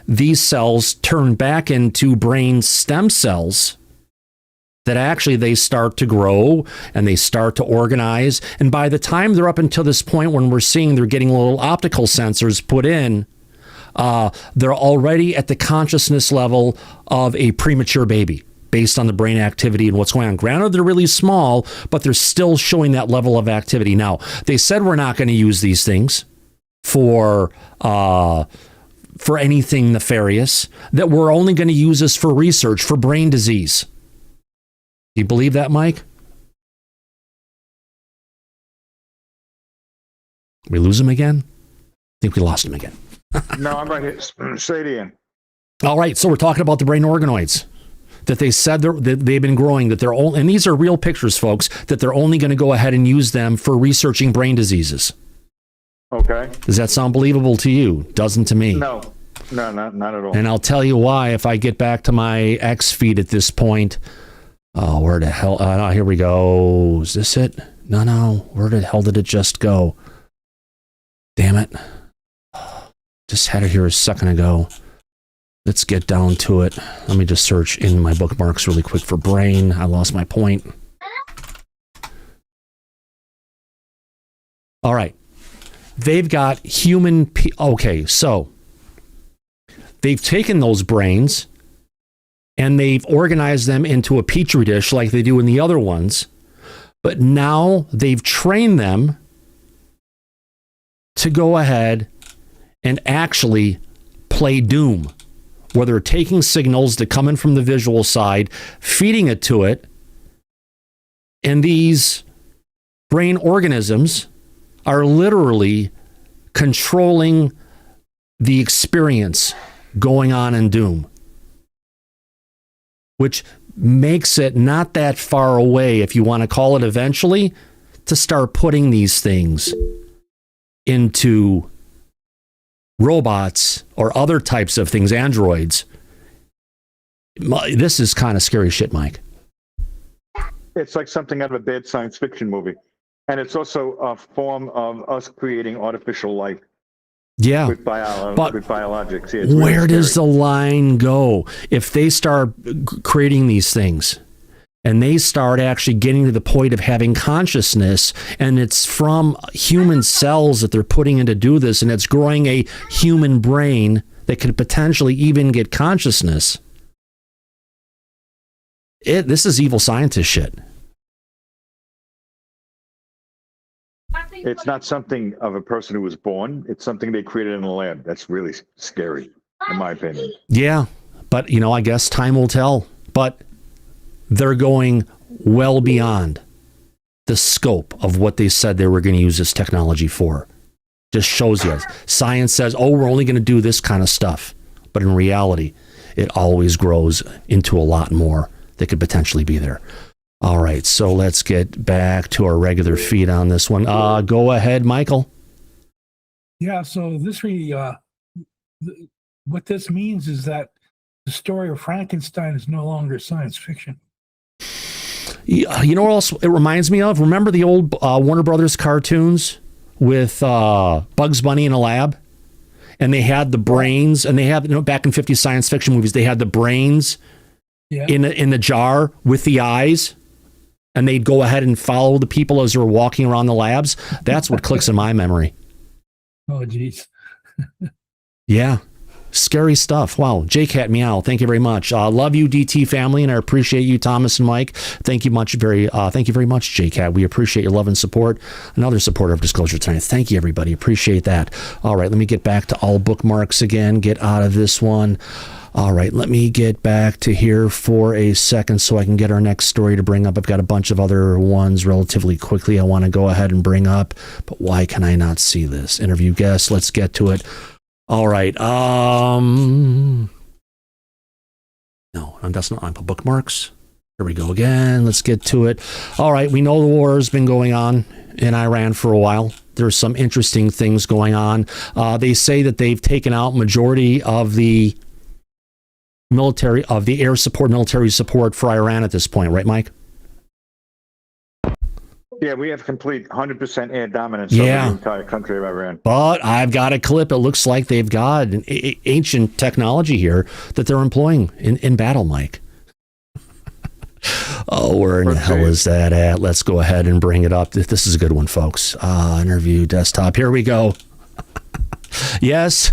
these cells turn back into brain stem cells that actually they start to grow and they start to organize. And by the time they're up until this point when we're seeing they're getting little optical sensors put in, they're already at the consciousness level of a premature baby based on the brain activity and what's going on. Granted, they're really small, but they're still showing that level of activity. Now, they said we're not going to use these things for anything nefarious, that we're only going to use this for research for brain disease. Do you believe that, Mike? We lose him again? I think we lost him again. No, I'm right here. Say it again. All right, so we're talking about the brain organoids that they said that they've been growing, that they're all, and these are real pictures, folks, that they're only going to go ahead and use them for researching brain diseases. Okay. Does that sound believable to you? Doesn't to me. No, not at all. And I'll tell you why if I get back to my X feed at this point. Oh, where the hell? No, here we go. Is this it? No. Where the hell did it just go? Damn it. Just had it here a second ago. Let's get down to it. Let me just search in my bookmarks really quick for brain. I lost my point. All right. They've got human... Okay, so they've taken those brains and they've organized them into a petri dish like they do in the other ones. But now they've trained them to go ahead and actually play Doom, where they're taking signals that come in from the visual side, feeding it to it, and these brain organisms are literally controlling the experience going on in Doom, which makes it not that far away, if you want to call it eventually, to start putting these things into robots or other types of things, androids. This is kind of scary shit, Mike. It's like something out of a bad science fiction movie. And it's also a form of us creating artificial life. Yeah. With biologics. Yeah, where really does the line go? If they start creating these things and they start actually getting to the point of having consciousness, and it's from human cells that they're putting in to do this, and it's growing a human brain that could potentially even get consciousness. This is evil scientist shit. It's not something of a person who was born. It's something they created in a lab. That's really scary, in my opinion. Yeah, but, I guess time will tell. But they're going well beyond the scope of what they said they were going to use this technology for. Just shows you. Science says, we're only going to do this kind of stuff. But in reality, it always grows into a lot more that could potentially be there. All right, so let's get back to our regular feed on this one. Go ahead, Michael. Yeah, so this really, what this means is that the story of Frankenstein is no longer science fiction. You know what else it reminds me of? Remember the old Warner Brothers cartoons with Bugs Bunny in a lab? And they had the brains, and they had, back in 50 science fiction movies, they had the brains in the jar with the eyes. And they'd go ahead and follow the people as they're walking around the labs. That's what clicks in my memory. Oh, geez. Yeah. Scary stuff. Wow. JCat Meow, thank you very much. Love you, DT family, and I appreciate you, Thomas and Mike. Thank you very much, JCat. We appreciate your love and support. Another supporter of Disclosure tonight. Thank you, everybody. Appreciate that. All right, let me get back to all bookmarks again. Get out of this one. All right, let me get back to here for a second so I can get our next story to bring up. I've got a bunch of other ones relatively quickly I want to go ahead and bring up, but why can I not see this? Interview guest, let's get to it. All right. No, that's not on bookmarks. Here we go again. Let's get to it. All right, we know the war has been going on in Iran for a while. There's some interesting things going on. They say that they've taken out majority of the military, of the air support, military support for Iran at this point, right, Mike? Yeah, we have complete 100% air dominance over the entire country of Iran. But I've got a clip. It looks like they've got an ancient technology here that they're employing in battle, Mike. Where in the hell is that at? Let's go ahead and bring it up. This is a good one, folks. Interview desktop. Here we go. Yes.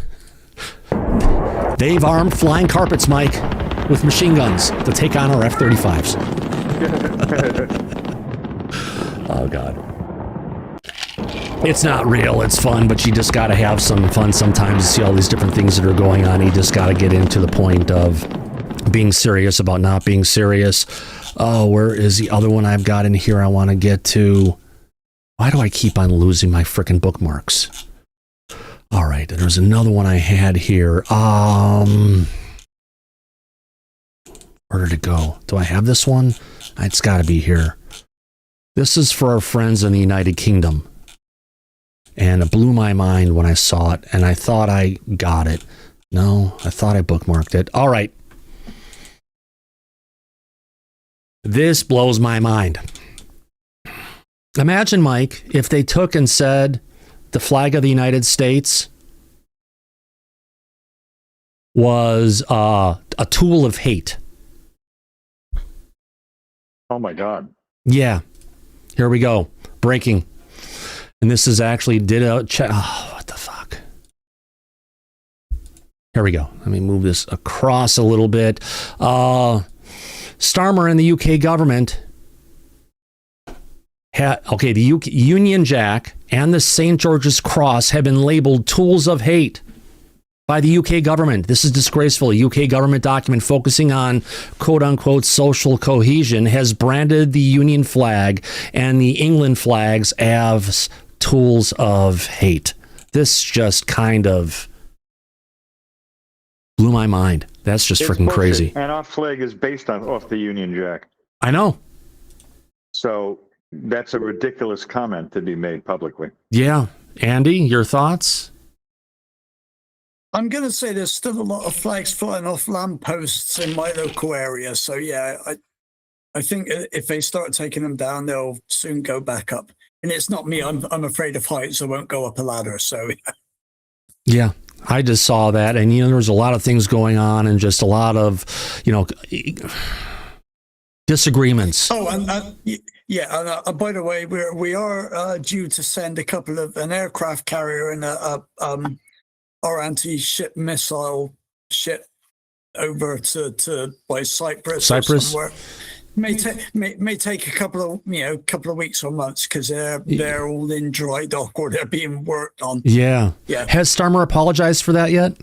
They've armed flying carpets, Mike, with machine guns to take on our F-35s. Oh, God. It's not real. It's fun, but you just got to have some fun sometimes to see all these different things that are going on. You just got to get into the point of being serious about not being serious. Oh, where is the other one I've got in here I want to get to? Why do I keep on losing my frickin' bookmarks? All right, there's another one I had here. Where did it go? Do I have this one? It's got to be here. This is for our friends in the United Kingdom. And it blew my mind when I saw it, and I thought I got it. No, I thought I bookmarked it. All right. This blows my mind. Imagine, Mike, if they took and said the flag of the United States was a tool of hate. Oh my God. Yeah. Here we go. Breaking. And this is actually what the fuck? Here we go. Let me move this across a little bit. Starmer and the UK government the Union Jack and the St. George's Cross have been labeled tools of hate by the UK government. This is disgraceful. A UK government document focusing on quote-unquote social cohesion has branded the Union flag and the England flags as tools of hate. This just kind of blew my mind. That's just freaking crazy. And our flag is based off the Union Jack. I know. So that's a ridiculous comment to be made publicly. Yeah. Andy, your thoughts? I'm going to say there's still a lot of flags flying off lampposts in my local area. So, yeah, I think if they start taking them down, they'll soon go back up. And it's not me. I'm afraid of heights. I won't go up a ladder. So, yeah, I just saw that. And, there's a lot of things going on and just a lot of, disagreements. Oh, and by the way, we are due to send an aircraft carrier and our anti-ship missile ship over to by Cyprus. Or somewhere. May take a couple of weeks or months because they're all in dry dock or they're being worked on. Yeah. Yeah. Has Starmer apologized for that yet?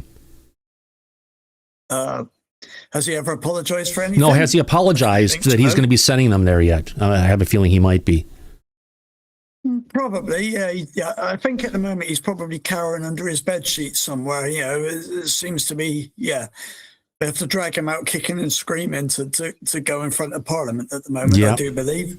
Has he ever apologized for anything? No, has he apologized that he's going to be sending them there yet? I have a feeling he might be. Probably, yeah. I think at the moment he's probably cowering under his bed sheets somewhere. It seems to be, yeah. They have to drag him out kicking and screaming to go in front of Parliament at the moment, yep. I do believe.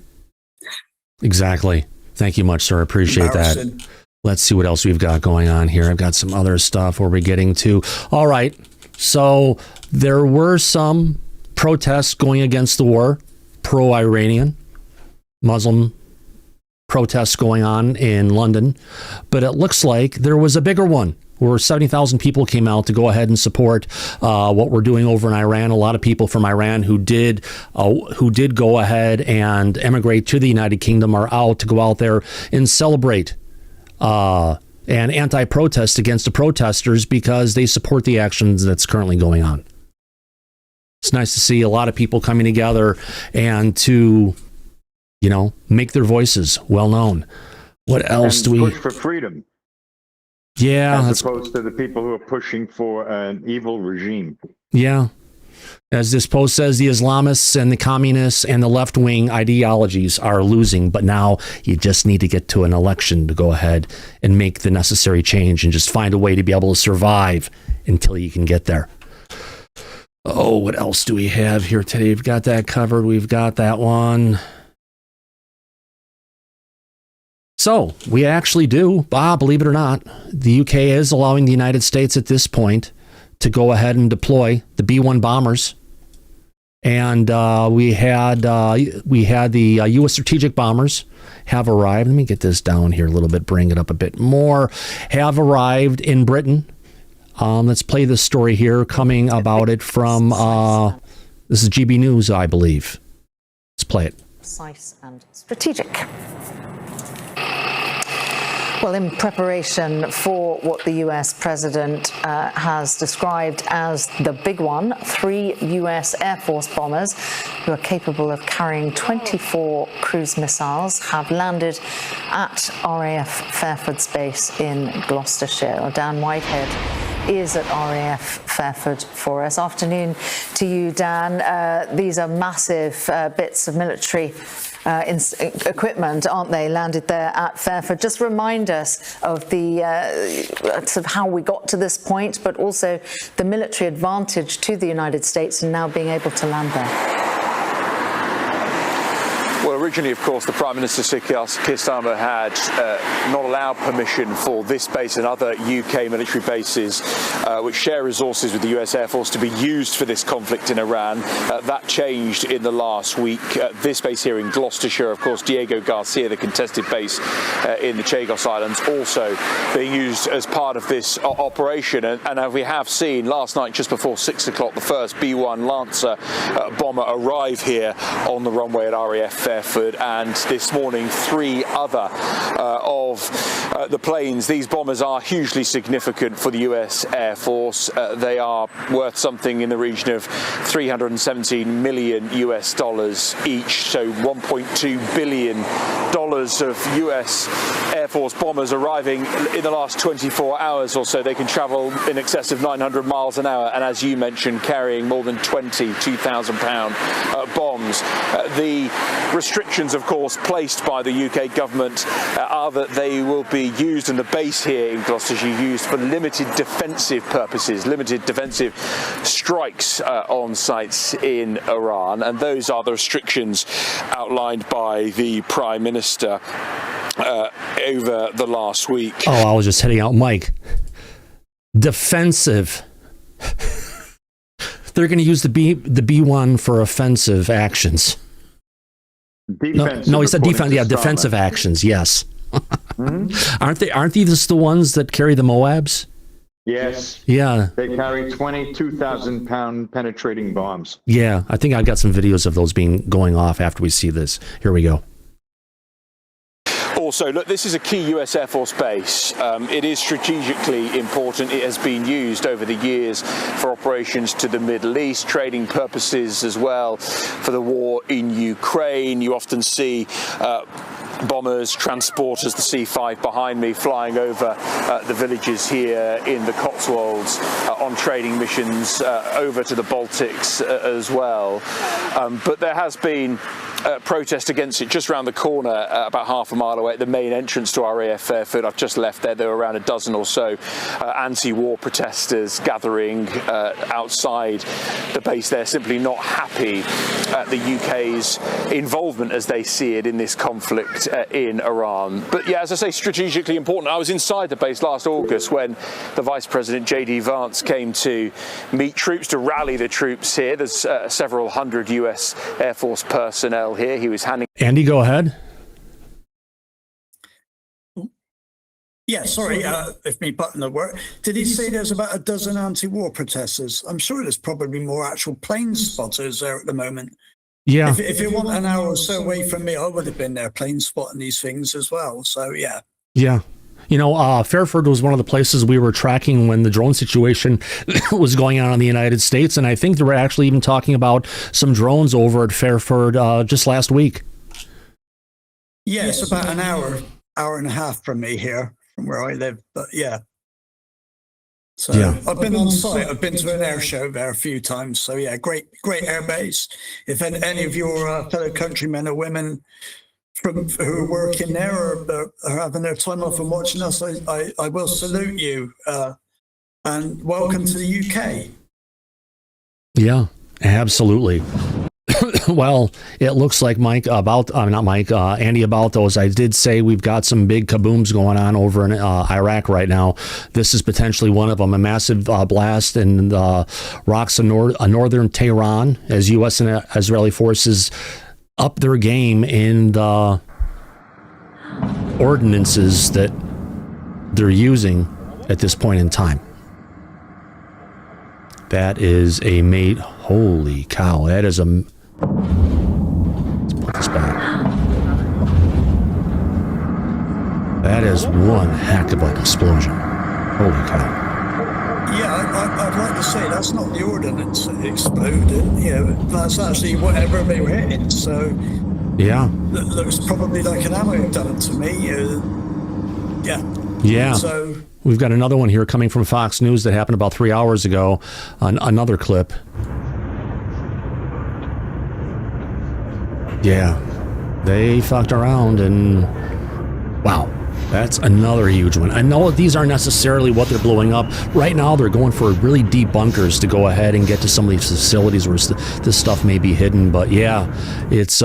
Exactly. Thank you much, sir. Appreciate that. Let's see what else we've got going on here. I've got some other stuff where we're getting to. All right. So there were some protests going against the war, pro-Iranian, Muslim protests going on in London, but it looks like there was a bigger one where 70,000 people came out to go ahead and support what we're doing over in Iran. A lot of people from Iran who did go ahead and emigrate to the United Kingdom are out to go out there and celebrate and anti-protest against the protesters because they support the actions that's currently going on. It's nice to see a lot of people coming together and to make their voices well known. What else do we push for freedom? Yeah, as opposed to the people who are pushing for an evil regime. Yeah, as this post says, the Islamists and the communists and the left-wing ideologies are losing, but now you just need to get to an election to go ahead and make the necessary change and just find a way to be able to survive until you can get there. Oh, what else do we have here today? We've got that covered. We've got that one. So we actually do, believe it or not, the UK is allowing the United States at this point to go ahead and deploy the B-1 bombers. And we had the U.S. strategic bombers have arrived. Let me get this down here a little bit, bring it up a bit more. Have arrived in Britain. Let's play this story here, coming about it from, this is GB News, I believe. Let's play it. Precise and strategic. Well, in preparation for what the U.S. president has described as the big one, 3 U.S. Air Force bombers who are capable of carrying 24 cruise missiles have landed at RAF Fairford's base in Gloucestershire. Dan Whitehead is at RAF Fairford for us. Afternoon to you, Dan. These are massive bits of military equipment, aren't they, landed there at Fairford? Just remind us of the sort of how we got to this point, but also the military advantage to the United States in now being able to land there. Well, originally, of course, the Prime Minister Sir Keir Starmer had not allowed permission for this base and other UK military bases which share resources with the US Air Force to be used for this conflict in Iran. That changed in the last week. This base here in Gloucestershire, of course, Diego Garcia, the contested base in the Chagos Islands, also being used as part of this operation. And as we have seen last night, just before 6 o'clock, the first B-1 Lancer bomber arrive here on the runway at RAF Fairford, and this morning 3 other of the planes. These bombers are hugely significant for the US Air Force. They are worth something in the region of $317 million US dollars each, so $1.2 billion of US Air Force bombers arriving in the last 24 hours or so. They can travel in excess of 900 miles an hour, and as you mentioned, carrying more than 20 2,000-pound bombs. The restrictions, of course, placed by the UK government are that they will be used, and the base here in Gloucestershire used for limited defensive purposes, limited defensive strikes on sites in Iran, and those are the restrictions outlined by the Prime Minister over the last week. Oh, I was just heading out, Mike. Defensive. They're going to use the B1 for offensive actions. No, he said defense. Yeah, defensive actions. Yes. Mm-hmm. Aren't these the ones that carry the Moabs? Yes. Yeah. They carry 22,000-pound penetrating bombs. Yeah, I think I've got some videos of those going off after we see this. Here we go. Also, look, this is a key US Air Force base. It is strategically important. It has been used over the years for operations to the Middle East, trading purposes as well for the war in Ukraine. You often see bombers, transporters, the C-5 behind me, flying over the villages here in the Cotswolds on trading missions over to the Baltics as well. But there has been protest against it just around the corner, about half a mile away at the main entrance to RAF Fairford. I've just left there. There were around a dozen or so anti-war protesters gathering outside the base there, simply not happy at the UK's involvement, as they see it, in this conflict in Iran. But yeah, as I say, strategically important. I was inside the base last August when the Vice President J.D. Vance came to meet troops, to rally the troops here. There's several hundred US Air Force personnel here. He was handing... Andy, go ahead. Yeah, sorry, if my button will work. Did he say there's about a dozen anti-war protesters? I'm sure there's probably more actual plane spotters there at the moment. Yeah. If you want an hour or so away from me, I would have been there plane spotting these things as well. So, yeah. Yeah. You know, Fairford was one of the places we were tracking when the drone situation was going on in the United States. And I think they were actually even talking about some drones over at Fairford just last week. Yeah, it's about an hour and a half from me here, from where I live. But yeah. So yeah. I've been on site. I've been to an air show there a few times. So yeah, great air base. If any of your fellow countrymen or women who are working there or are having their time off and watching us, I will salute you and welcome to the UK. Yeah, absolutely. Well, it looks like Andy, about those. I did say we've got some big kabooms going on over in Iraq right now. This is potentially one of them, a massive blast in the rocks of northern Tehran as U.S. and Israeli forces up their game in the ordinances that they're using at this point in time. That is a mate. Holy cow. That is a... Let's put this back. That is one heck of an explosion. Holy cow. Yeah, I'd like to say that's not the ordnance that exploded. You know, that's actually whatever they were hitting. So yeah, that looks probably like an ammo dump to me. Yeah. So we've got another one here coming from Fox News that happened about 3 hours ago. Another clip. Yeah, they fucked around and wow. That's another huge one. I know these aren't necessarily what they're blowing up. Right now, they're going for really deep bunkers to go ahead and get to some of these facilities where this stuff may be hidden. But yeah, it's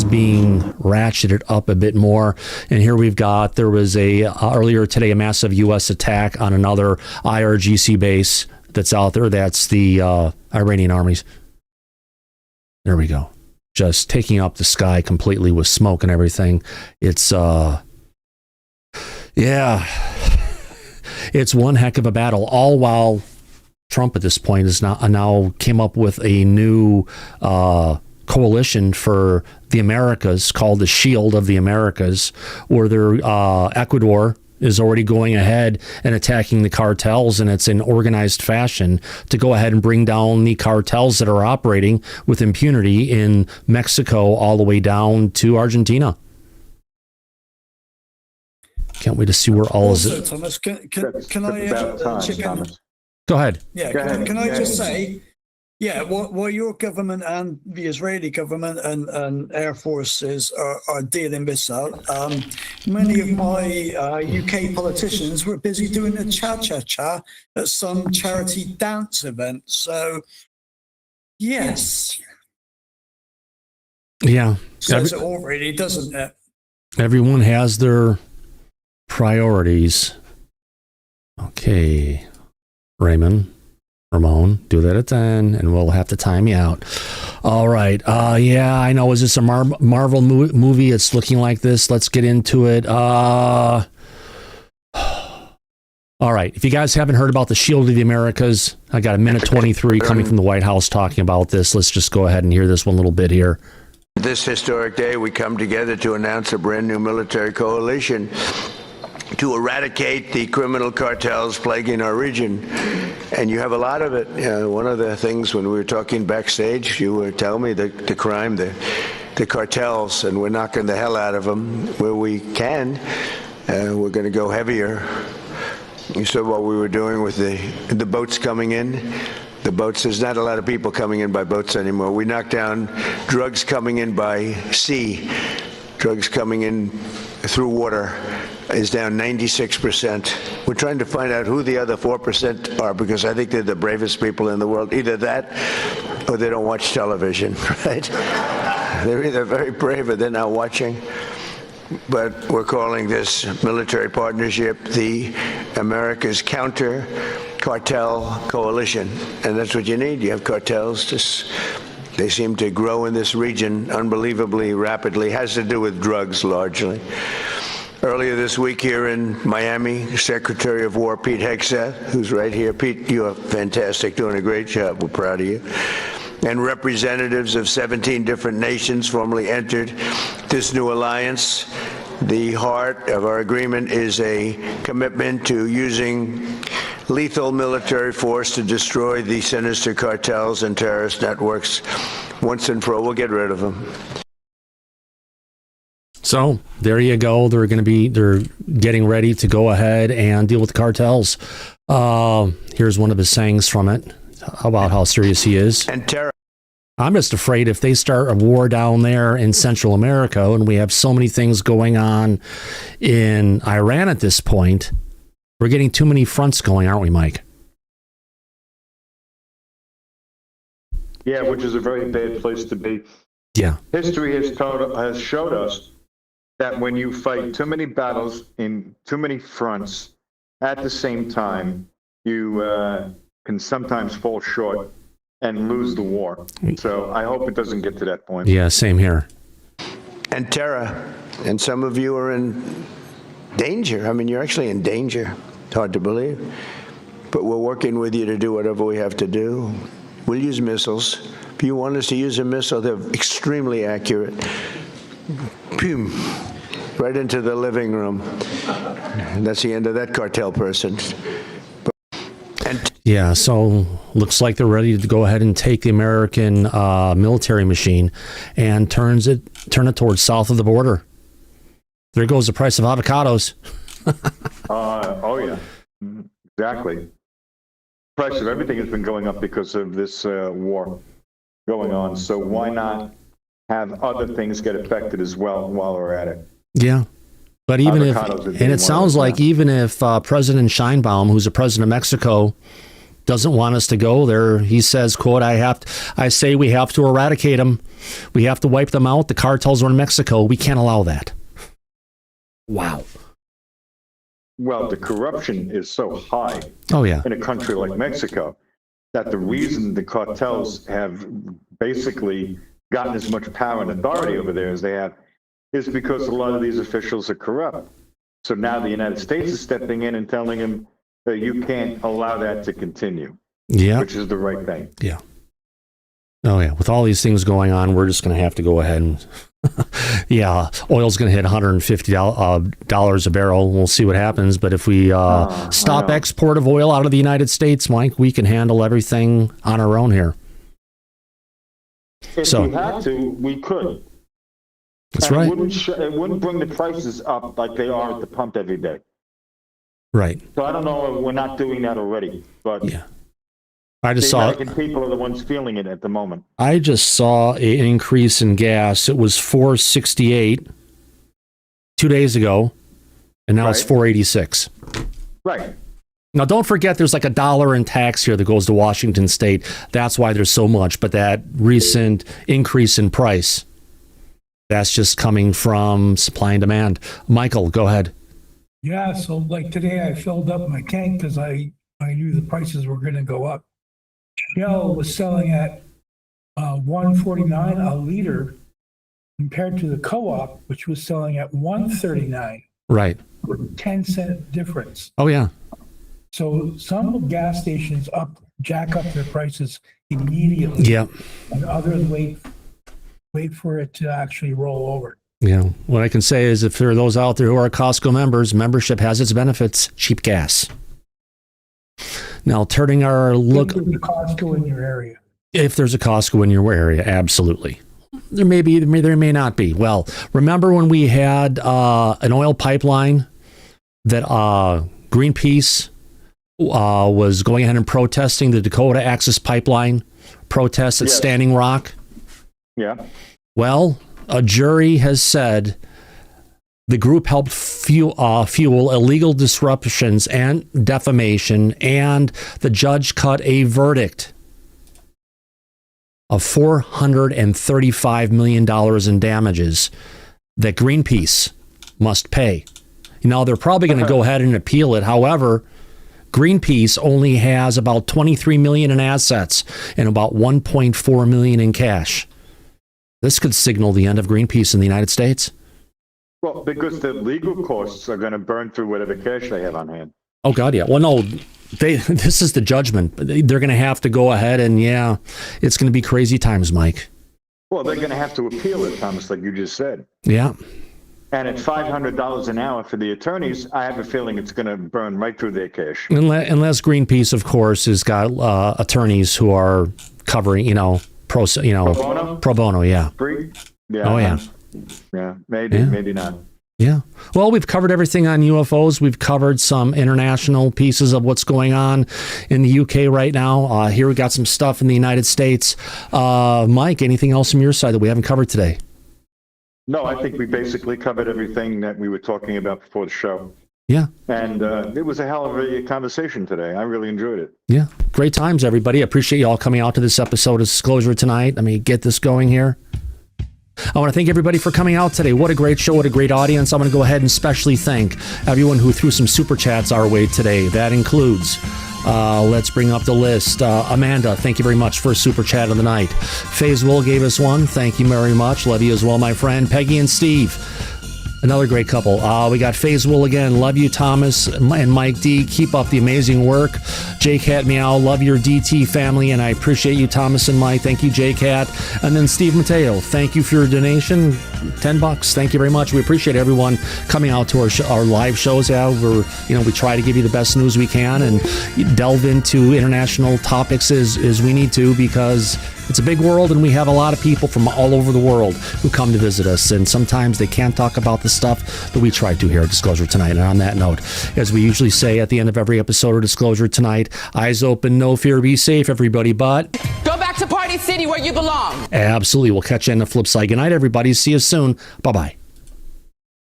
being ratcheted up a bit more. And here there was earlier today, a massive U.S. attack on another IRGC base that's out there. That's the Iranian armies. There we go. Just taking up the sky completely with smoke and everything. It's it's one heck of a battle, all while Trump at this point is now came up with a new coalition for the Americas called the Shield of the Americas, where Ecuador is already going ahead and attacking the cartels, and it's in organized fashion to go ahead and bring down the cartels that are operating with impunity in Mexico all the way down to Argentina. Can't wait to see where all also, is. Thomas, can I chip in? Go ahead. Yeah, can I just say, what your government and the Israeli government and air forces are dealing with that. Many of my UK politicians were busy doing the cha-cha-cha at some charity dance event. So, yes. Yeah. Says it all really, doesn't it? Everyone has their priorities. Okay. Ramon, do that at 10, and we'll have to time you out. All right. Yeah, I know. Is this a Marvel movie? It's looking like this. Let's get into it. All right. If you guys haven't heard about the Shield of the Americas, I got a minute 23 coming from the White House talking about this. Let's just go ahead and hear this one little bit here. This historic day, we come together to announce a brand new military coalition to eradicate the criminal cartels plaguing our region. And you have a lot of it. One of the things when we were talking backstage, you were telling me the crime, the cartels, and we're knocking the hell out of them where we can. We're going to go heavier. You saw what we were doing with the boats coming in. The boats, there's not a lot of people coming in by boats anymore. We knocked down drugs coming in by sea. Drugs coming in through water is down 96%. We're trying to find out who the other 4% are, because I think they're the bravest people in the world. Either that or they don't watch television, right? They're either very brave or they're not watching. But we're calling this military partnership the America's Counter Cartel Coalition. And that's what you need. You have cartels. They seem to grow in this region unbelievably rapidly. Has to do with drugs largely. Earlier this week here in Miami, Secretary of War Pete Hegseth, who's right here. Pete, you are fantastic, doing a great job. We're proud of you. And representatives of 17 different nations formally entered this new alliance. The heart of our agreement is a commitment to using lethal military force to destroy the sinister cartels and terrorist networks once and for all. We'll get rid of them. So there you go. They're getting ready to go ahead and deal with the cartels. Here's one of his sayings from it about how serious he is. And terror. I'm just afraid if they start a war down there in Central America, and we have so many things going on in Iran at this point, we're getting too many fronts going, aren't we, Mike? Yeah, which is a very bad place to be. Yeah. History has showed us that when you fight too many battles in too many fronts at the same time, you can sometimes fall short and lose the war. So I hope it doesn't get to that point. Yeah, same here. And terror. And some of you are in danger. I mean, you're actually in danger. It's hard to believe. But we're working with you to do whatever we have to do. We'll use missiles. If you want us to use a missile, they're extremely accurate. Boom. Right into the living room. And that's the end of that cartel person. Yeah, so looks like they're ready to go ahead and take the American military machine and turn it towards south of the border. There goes the price of avocados. Oh, yeah. Exactly. The price of everything has been going up because of this war going on. So why not have other things get affected as well while we're at it? Yeah. But even if, avocados would be and one it of sounds those, like even if President Scheinbaum, who's the president of Mexico, doesn't want us to go there, he says, quote, I say we have to eradicate them. We have to wipe them out. The cartels are in Mexico. We can't allow that. Wow. Well, the corruption is so high in a country like Mexico that the reason the cartels have basically gotten as much power and authority over there as they have is because a lot of these officials are corrupt. So now the United States is stepping in and telling them that you can't allow that to continue. Yeah. Which is the right thing. Yeah. Oh, yeah. With all these things going on, we're just going to have to go ahead and, oil's going to hit $150 a barrel. We'll see what happens. But if we stop export of oil out of the United States, Mike, we can handle everything on our own here. If we had to, we could. That's and right. It wouldn't bring the prices up like they are at the pump every day. Right. So I don't know if we're not doing that already, but I just the saw American people are the ones feeling it at the moment. I just saw an increase in gas. It was $4.68 2 days ago, and now it's $4.86. Right. Now, don't forget, there's like $1 in tax here that goes to Washington State. That's why there's so much. But that recent increase in price, that's just coming from supply and demand. Michael, go ahead. Yeah, so like today I filled up my tank because I knew the prices were going to go up. Shell was selling at $1.49 a liter compared to the co-op, which was selling at $1.39. Right. 10-cent difference. Oh, yeah. So some gas stations jack up their prices immediately. Yeah. And others wait for it to actually roll over. Yeah. What I can say is if there are those out there who are Costco members, membership has its benefits. Cheap gas. Now, turning our look. If there's a Costco in your area. If there's a Costco in your area, absolutely. There may be, there may not be. Well, remember when we had an oil pipeline that Greenpeace was going ahead and protesting, the Dakota Access Pipeline protest at Standing Rock? Yeah. Well, a jury has said the group helped fuel illegal disruptions and defamation, and the judge cut a verdict of $435 million in damages that Greenpeace must pay. Now, they're probably going to go ahead and appeal it. However, Greenpeace only has about $23 million in assets and about $1.4 million in cash. This could signal the end of Greenpeace in the United States. Well, because the legal costs are going to burn through whatever cash they have on hand. Oh, God, yeah. Well, no, this is the judgment. They're going to have to go ahead and, it's going to be crazy times, Mike. Well, they're going to have to appeal it, Thomas, like you just said. Yeah. And at $500 an hour for the attorneys, I have a feeling it's going to burn right through their cash. Unless Greenpeace, of course, has got attorneys who are covering, pro bono, yeah. Free? Yeah. Oh, yeah. Yeah, maybe not. Yeah. Well, we've covered everything on UFOs. We've covered some international pieces of what's going on in the UK right now. Here we got some stuff in the United States. Mike, anything else from your side that we haven't covered today? No, I think we basically covered everything that we were talking about before the show. Yeah. And it was a hell of a conversation today. I really enjoyed it. Yeah. Great times, everybody. I appreciate you all coming out to this episode of Disclosure tonight. Let me get this going here. I want to thank everybody for coming out today. What a great show. What a great audience. I'm going to go ahead and specially thank everyone who threw some super chats our way today. That includes, let's bring up the list. Amanda, thank you very much for a super chat of the night. Faze Will gave us one. Thank you very much. Love you as well, my friend. Peggy and Steve. Another great couple. We got Faze Will again. Love you, Thomas and Mike D. Keep up the amazing work. J-Cat Meow. Love your DT family, and I appreciate you, Thomas and Mike. Thank you, J-Cat. And then Steve Mateo. Thank you for your donation. $10. Thank you very much. We appreciate everyone coming out to our live shows. Yeah, we try to give you the best news we can and delve into international topics as we need to, because it's a big world and we have a lot of people from all over the world who come to visit us, and sometimes they can't talk about the stuff that we try to here at Disclosure Tonight. And on that note, as we usually say at the end of every episode of Disclosure Tonight, eyes open, no fear, be safe, everybody, but go back to Party City where you belong. Absolutely. We'll catch you on the flip side. Good night, everybody. See you soon. Bye-bye.